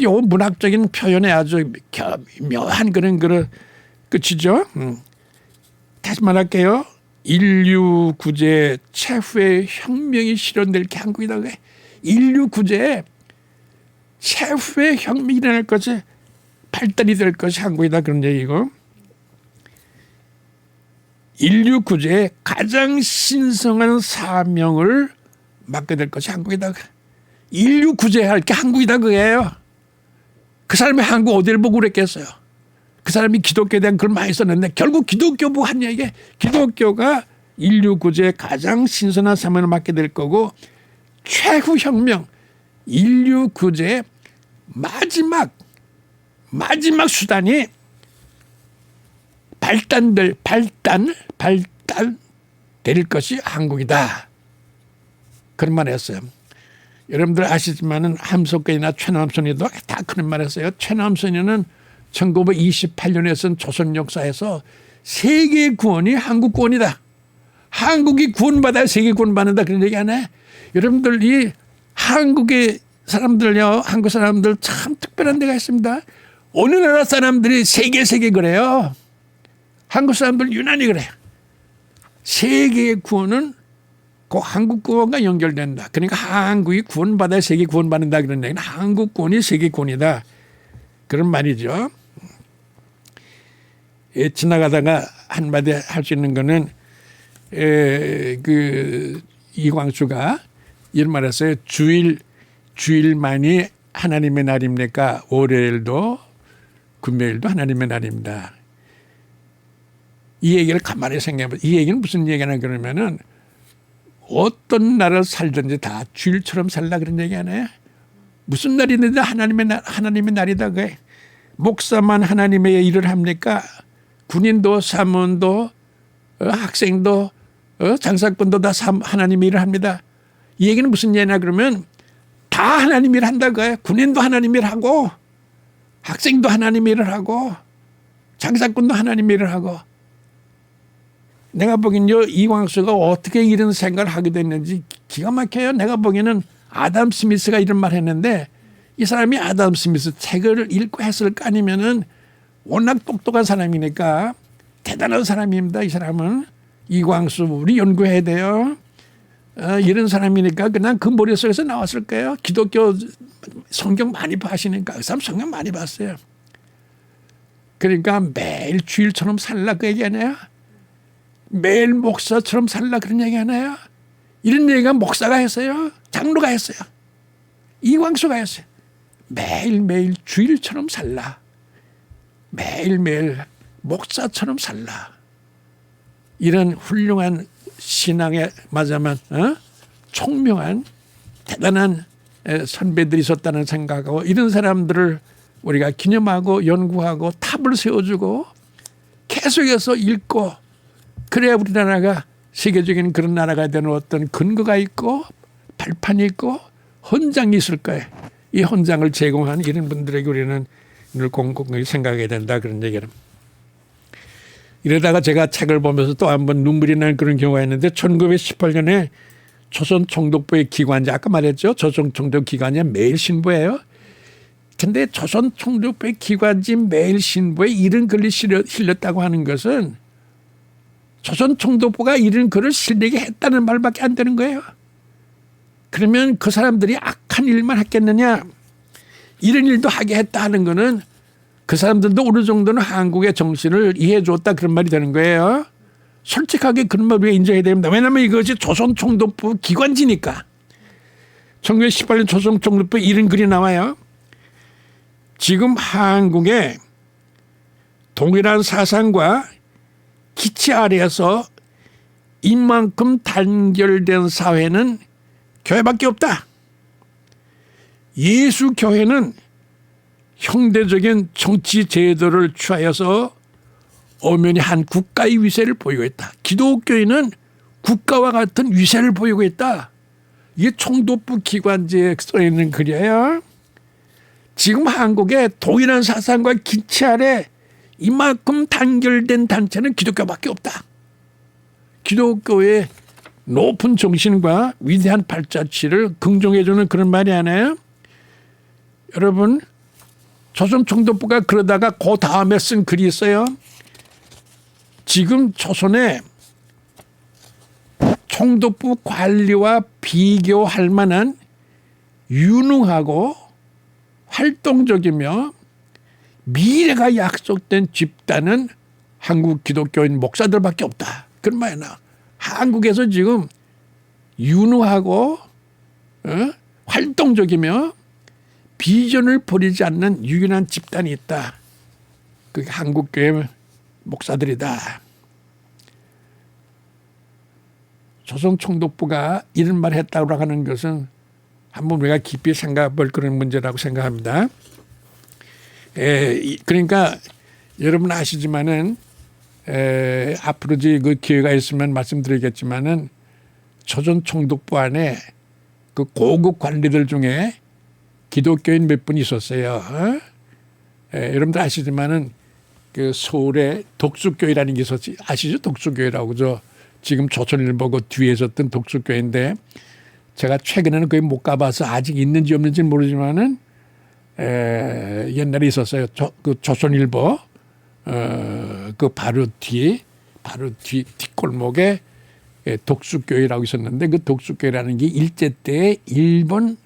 요 문학적인 표현에 아주 묘한 그런 끝이죠. 다시 말할게요. 인류 구제 최후의 혁명이 실현될 게 한국이다. 인류 구제에 최후의 혁명이 일어날 것이 발달이 될 것이 한국이다. 그런 얘기고. 인류 구제의 가장 신성한 사명을 맡게 될 것이 한국이다. 인류 구제할 게 한국이다 그거예요. 그 사람이 한국 어디를 보고 그랬겠어요. 그 사람이 기독교에 대한 글 많이 썼는데 결국 기독교 보고 한 얘기. 기독교가 인류 구제의 가장 신선한 사명을 맡게 될 거고 최후 혁명, 인류 구제의 마지막 수단이 발달될 것이 한국이다. 그런 말 했어요. 여러분들 아시지만은 함석근이나 최남선이도 다 그런 말 했어요. 최남선이는 1928년에 쓴 조선 역사에서 세계 구원이 한국 구원이다. 한국이 구원받아야 세계 구원받는다. 그런 얘기 안 해. 여러분들 이 한국의 사람들요. 한국 사람들 참 특별한 데가 있습니다. 어느 나라 사람들이 세계 그래요. 한국 사람들 유난히 그래요. 세계의 구원은 그 한국 구원과 연결된다. 그러니까 한국이 구원받아야 세계 구원받는다. 그런 얘기는 한국 구원이 세계 구원이다. 그런 말이죠. 지나가다가 한마디 할 수 있는 거는 이광수가 이런 말 했어요. 주일만이 하나님의 날입니까? 월요일도 금요일도 하나님의 날입니다. 이 얘기를 가만히 생각해보면 이 얘기는 무슨 얘기냐 그러면은 어떤 날을 살든지 다 주일처럼 살라 그런 얘기 아니에요. 무슨 날이든지 하나님의 날이다. 그게 목사만 하나님의 일을 합니까? 군인도 사무원도 학생도 장사꾼도 다 하나님의 일을 합니다. 이 얘기는 무슨 얘기냐 그러면 다 하나님 일을 한다 그거예요. 군인도 하나님 일을 하고 학생도 하나님 일을 하고 장사꾼도 하나님 일을 하고. 내가 보기엔요 이광수가 어떻게 이런 생각을 하게 됐는지 기가 막혀요. 내가 보기에는 아담 스미스가 이런 말 했는데 이 사람이 아담 스미스 책을 읽고 했을까 아니면은 워낙 똑똑한 사람이니까 대단한 사람입니다. 이 사람은 이광수 우리 연구해야 돼요. 이런 사람이니까 그냥 그 머릿속에서 나왔을 거예요. 기독교 성경 많이 봐시니까 그 사람 성경 많이 봤어요. 그러니까 매일 주일처럼 살라 그 얘기 아니에요. 매일 목사처럼 살라 그런 얘기 하나요? 이런 얘기가 목사가 했어요. 장로가 했어요. 이광수가 했어요. 매일매일 주일처럼 살라. 매일매일 목사처럼 살라. 이런 훌륭한 신앙에 맞아만 총명한 대단한 선배들이 있었다는 생각하고 이런 사람들을 우리가 기념하고 연구하고 탑을 세워주고 계속해서 읽고 그래야 우리나라가 세계적인 그런 나라가 되는 어떤 근거가 있고 발판이 있고 헌장이 있을 거예요. 이 헌장을 제공하는 이런 분들에게 우리는 늘 공공히 생각해야 된다 그런 얘기를. 이러다가 제가 책을 보면서 또 한번 눈물이 나는 그런 경우가 있는데 1918년에 조선 총독부의 기관지 아까 말했죠. 조선 총독 기관이 매일신보예요. 근데 조선 총독부의 기관지 매일신보에 이런 글이 실렸다고 하는 것은 조선 총독부가 이런 글을 실리게 했다는 말밖에 안 되는 거예요. 그러면 그 사람들이 악한 일만 했겠느냐. 이런 일도 하게 했다 하는 거는 그 사람들도 어느 정도는 한국의 정신을 이해해 줬다 그런 말이 되는 거예요. 솔직하게 그런 말 우리가 인정해야 됩니다. 왜냐하면 이것이 조선 총독부 기관지니까. 1918년 조선 총독부에 이런 글이 나와요. 지금 한국의 동일한 사상과 기치 아래에서 이만큼 단결된 사회는 교회밖에 없다. 예수 교회는 형대적인 정치 제도를 취하여서 엄연히 한 국가의 위세를 보이고 있다. 기독교인은 국가와 같은 위세를 보이고 있다. 이게 총독부 기관지에 써 있는 글이에요. 지금 한국의 동일한 사상과 기치 아래 이만큼 단결된 단체는 기독교밖에 없다. 기독교의 높은 정신과 위대한 발자취를 긍정해주는 그런 말이 아니에요. 여러분, 조선 총독부가 그러다가 그 다음에 쓴 글이 있어요. 지금 조선에 총독부 관리와 비교할 만한 유능하고 활동적이며 미래가 약속된 집단은 한국 기독교인 목사들밖에 없다. 그런 말이야. 한국에서 지금 유능하고 활동적이며 비전을 버리지 않는 유일한 집단이 있다. 그게 한국교회 목사들이다. 조선 총독부가 이런 말을 했다고 하는 것은 한번 우리가 깊이 생각해 볼 그런 문제라고 생각합니다. 그러니까 여러분 아시지만은 앞으로 그 기회가 있으면 말씀드리겠지만은 조선 총독부 안에 그 고급 관리들 중에 기독교인 몇 분 있었어요. 여러분들 아시지만은 그 서울에 독수교회라는 게 있었지. 아시죠? 독수교회라고. 그죠? 지금 조선일보 그 뒤에 있었던 독수교회인데 제가 최근에는 거기 못 가봐서 아직 있는지 없는지는 모르지만은 옛날에 있었어요. 그 조선일보 그 바로 뒷골목에 독수교회라고 있었는데 그 독수교회라는 게 일제 때 일본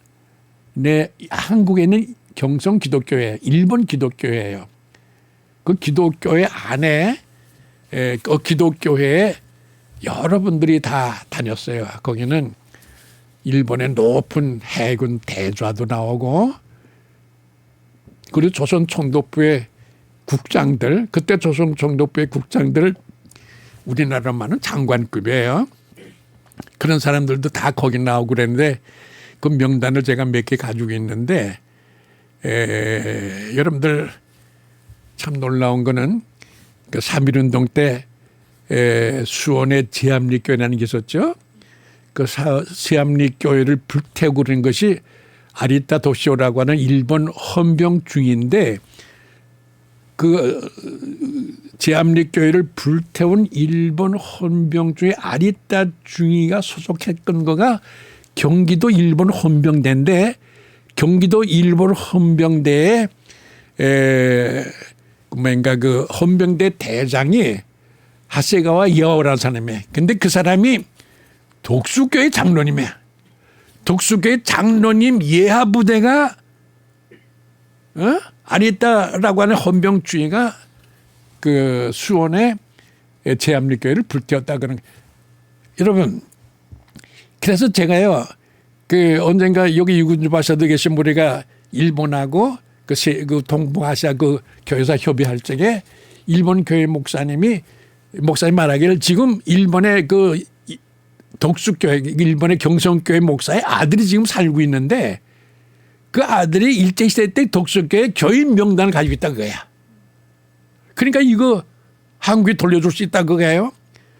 한국에는 경성 기독교회, 일본 기독교회예요. 그 기독교회 안에 그 기독교회에 여러분들이 다 다녔어요. 거기는 일본의 높은 해군 대좌도 나오고 그리고 조선 총독부의 국장들, 그때 조선 총독부의 국장들 우리나라만은 장관급이에요. 그런 사람들도 다 거기 나오고 그랬는데 그 명단을 제가 몇 개 가지고 있는데 여러분들 참 놀라운 거는 그 3.1운동 때 수원에 제암리교회라는 게 있었죠. 그 제암리교회를 불태우고 그런 것이 아리타 도시오라고 하는 일본 헌병주의인데 그 제암리교회를 불태운 일본 헌병주의 아리타 중위가 소속했던 거가 경기도 일본 헌병대인데 경기도 일본 헌병대에 뭔가 그 헌병대 대장이 하세가와 여우라는 사람이에요. 근데 그 사람이 독수교회 장로님이야. 독수교회 장로님 예하 부대가 아리따라고 하는 헌병주의가 그 수원에 제암리교회를 불태웠다 그런. 여러분, 그래서 제가요 그 언젠가 여기 유군주바샤도 계신 우리가 일본하고 그 동북아시아 그 교회사 협의할 적에 일본 교회 목사님 말하기를 지금 일본의 그 독수교회, 일본의 경성교회 목사의 아들이 지금 살고 있는데 그 아들이 일제시대 때 독수교회 교인 명단을 가지고 있다 그거야. 그러니까 이거 한국에 돌려줄 수 있다 그거예요.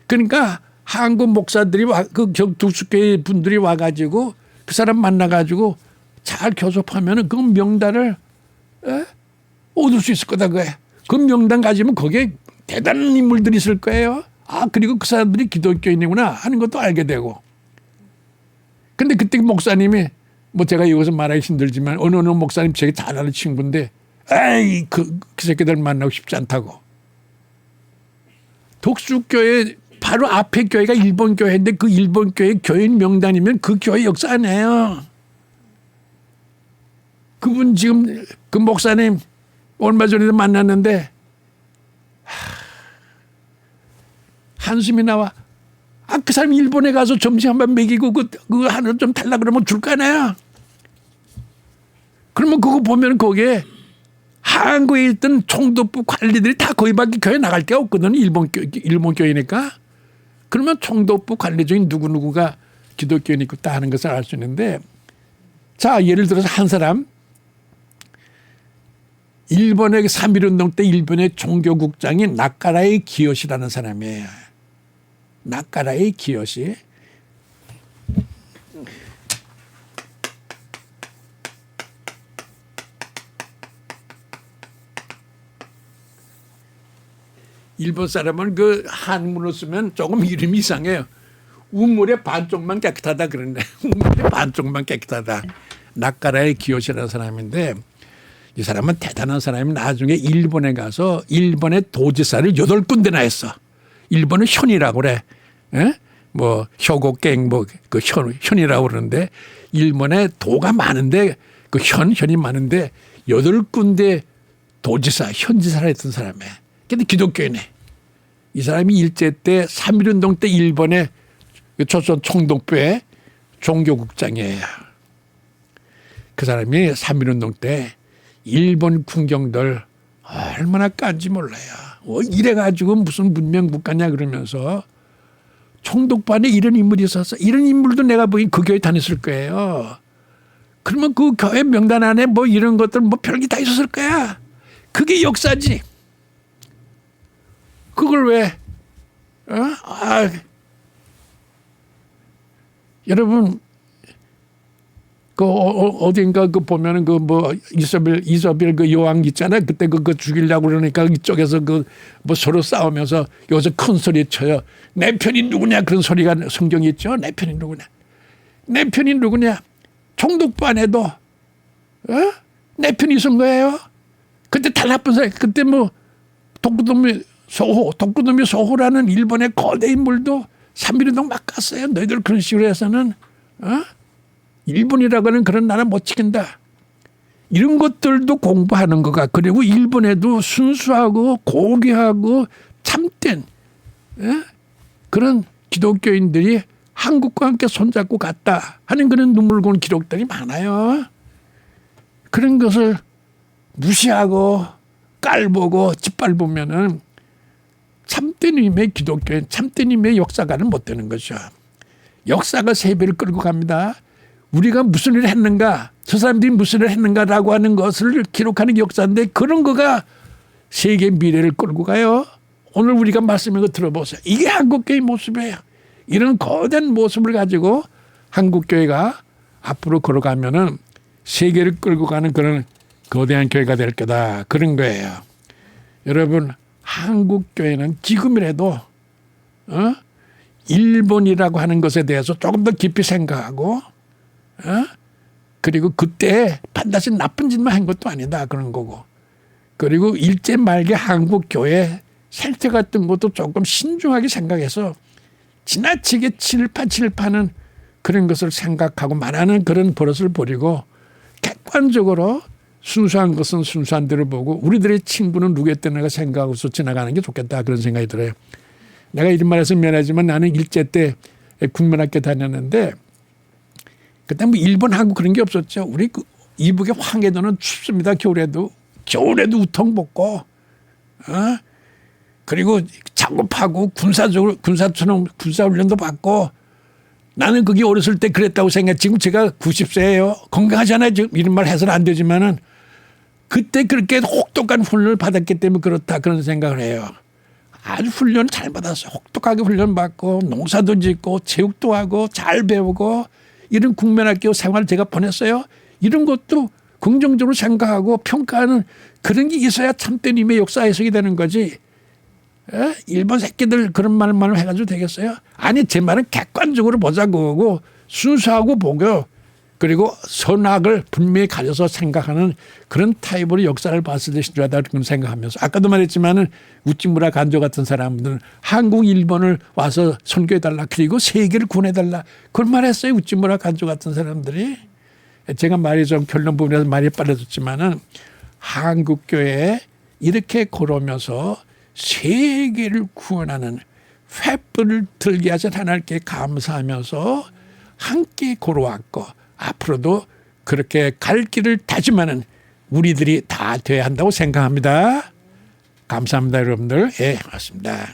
그러니까 한국 목사들이 그 독수교회 분들이 와가지고 그 사람 만나가지고 잘 교섭하면은 그 명단을 얻을 수 있을 거다 그거야. 그 명단 가지면 거기에 대단한 인물들이 있을 거예요. 아, 그리고 그 사람들이 기독교인이구나 하는 것도 알게 되고. 근데 그때 목사님이 뭐 제가 여기서 말하기 힘들지만 어느 목사님 제가 잘 아는 친구인데 에이 그 새끼들 만나고 싶지 않다고. 독수교회 바로 앞에 교회가 일본 교회인데 그 일본 교회 교인 명단이면 그 교회 역사 아니에요. 그분 지금 그 목사님 얼마 전에도 만났는데 한숨이 나와. 아, 그 사람 일본에 가서 점심 한번 먹이고 그 하나 좀 달라 그러면 줄 거 아니야. 그러면 그거 보면 거기에 한국에 있던 총독부 관리들이 다 거기밖에 교회 나갈 데가 없거든. 일본 교회니까. 그러면 총독부 관리 중에 누구누구가 기독교인 있고 다 하는 것을 알 수 있는데 자, 예를 들어서 한 사람 일본의 3.1운동 때 일본의 종교국장이 나카라의 기요시라는 사람이에요. 나카라의 기요시. 일본 사람은 그 한문을 쓰면 조금 이름이 이상해요. 우물의 반쪽만 깨끗하다 그러는데 우물의 반쪽만 깨끗하다. 나카라의 기요시라는 사람인데 이 사람은 대단한 사람이 나중에 일본에 가서 일본의 도지사를 8군데나 했어. 일본은 현이라고 그래. 에? 뭐 효고갱 뭐그 현이라고 그러는데 일본에 도가 많은데 그 현이 많은데 8군데 도지사 현지사를 했던 사람이야. 근데 기독교인이네. 이 사람이 일제 때 3.1운동 때 일본의 조선 총독부의 종교국장이에요. 그 사람이 3.1운동 때 일본 군경들 얼마나 깐지 몰라요. 이래가지고 무슨 문명 국가냐 그러면서 총독부 안에 이런 인물이 있어서 이런 인물도 내가 보기엔 그 교회 다녔을 거예요. 그러면 그 교회 명단 안에 뭐 이런 것들 뭐 별게 다 있었을 거야. 그게 역사지. 그걸 왜? 여러분 그 어딘가 그 보면은 그 뭐 이소벨 그 여왕 있잖아요. 그때 그거 죽이려고 그러니까 이쪽에서 그 뭐 서로 싸우면서 여기서 큰 소리 쳐요. 내 편이 누구냐 그런 소리가 성경에 있죠. 내 편이 누구냐. 내 편이 누구냐. 총독부 안에도 내 편이 있은 거예요. 그때 다 나쁜 사람. 그때 뭐 독구도미 소호라는 일본의 거대 인물도 3.1운동 막 갔어요. 너희들 그런 식으로 해서는 일본이라고 하는 그런 나라 못 지킨다. 이런 것들도 공부하는 거가. 그리고 일본에도 순수하고 고귀하고 참된 그런 기독교인들이 한국과 함께 손잡고 갔다 하는 그런 눈물고운 기록들이 많아요. 그런 것을 무시하고 깔보고 짓밟으면은 참된 의미의 기독교인, 참된 의미의 역사가는 못 되는 거죠. 역사가 세배를 끌고 갑니다. 우리가 무슨 일을 했는가, 저 사람들이 무슨 일을 했는가라고 하는 것을 기록하는 역사인데 그런 거가 세계 미래를 끌고 가요. 오늘 우리가 말씀을 들어보세요. 이게 한국교회 모습이에요. 이런 거대한 모습을 가지고 한국교회가 앞으로 걸어가면은 세계를 끌고 가는 그런 거대한 교회가 될 거다. 그런 거예요. 여러분, 한국교회는 지금이라도 일본이라고 하는 것에 대해서 조금 더 깊이 생각하고 그리고 그때 반드시 나쁜 짓만 한 것도 아니다. 그런 거고. 그리고 일제 말기 한국교회 생태 같은 것도 조금 신중하게 생각해서 지나치게 칠판은 그런 것을 생각하고 말하는 그런 버릇을 버리고 객관적으로 순수한 것은 순수한 대로 보고 우리들의 친구는 누구였다 내가 생각하고서 지나가는 게 좋겠다. 그런 생각이 들어요. 내가 이런 말해서 미안하지만 나는 일제 때 국민학교 다녔는데 그때 뭐 일본 한국 그런 게 없었죠. 우리 그 이북의 황해도는 춥습니다. 겨울에도 우통 벗고 그리고 작업하고 군사처럼 군사훈련도 받고 나는 그게 어렸을 때 그랬다고 생각해. 지금 제가 90세예요. 건강하잖아요. 지금 이런 말 해서는 안 되지만은 그때 그렇게 혹독한 훈련을 받았기 때문에 그렇다 그런 생각을 해요. 아주 훈련을 잘 받았어요. 혹독하게 훈련 받고 농사도 짓고 체육도 하고 잘 배우고 이런 국민학교 생활을 제가 보냈어요. 이런 것도 긍정적으로 생각하고 평가하는 그런 게 있어야 참된 힘의 역사 해석이 되는 거지. 일본 새끼들 그런 말만 해가지고 되겠어요? 아니 제 말은 객관적으로 보자고 하고 순수하고 보고 그리고 선악을 분명히 가려서 생각하는 그런 타입으로 역사를 봤을 때 신중하다 그런 생각하면서 아까도 말했지만은 우찌무라 간조 같은 사람들은 한국 일본을 와서 선교해달라 그리고 세계를 구원해달라 그런 말 했어요. 우찌무라 간조 같은 사람들이. 제가 말이 좀 결론 부분에서 말이 빨라졌지만은 한국교회에 이렇게 걸으면서 세계를 구원하는 횃불을 들게 하신 하나님께 감사하면서 함께 걸어왔고 앞으로도 그렇게 갈 길을 다짐하는 우리들이 다 돼야 한다고 생각합니다. 감사합니다, 여러분들. 예, 맞습니다.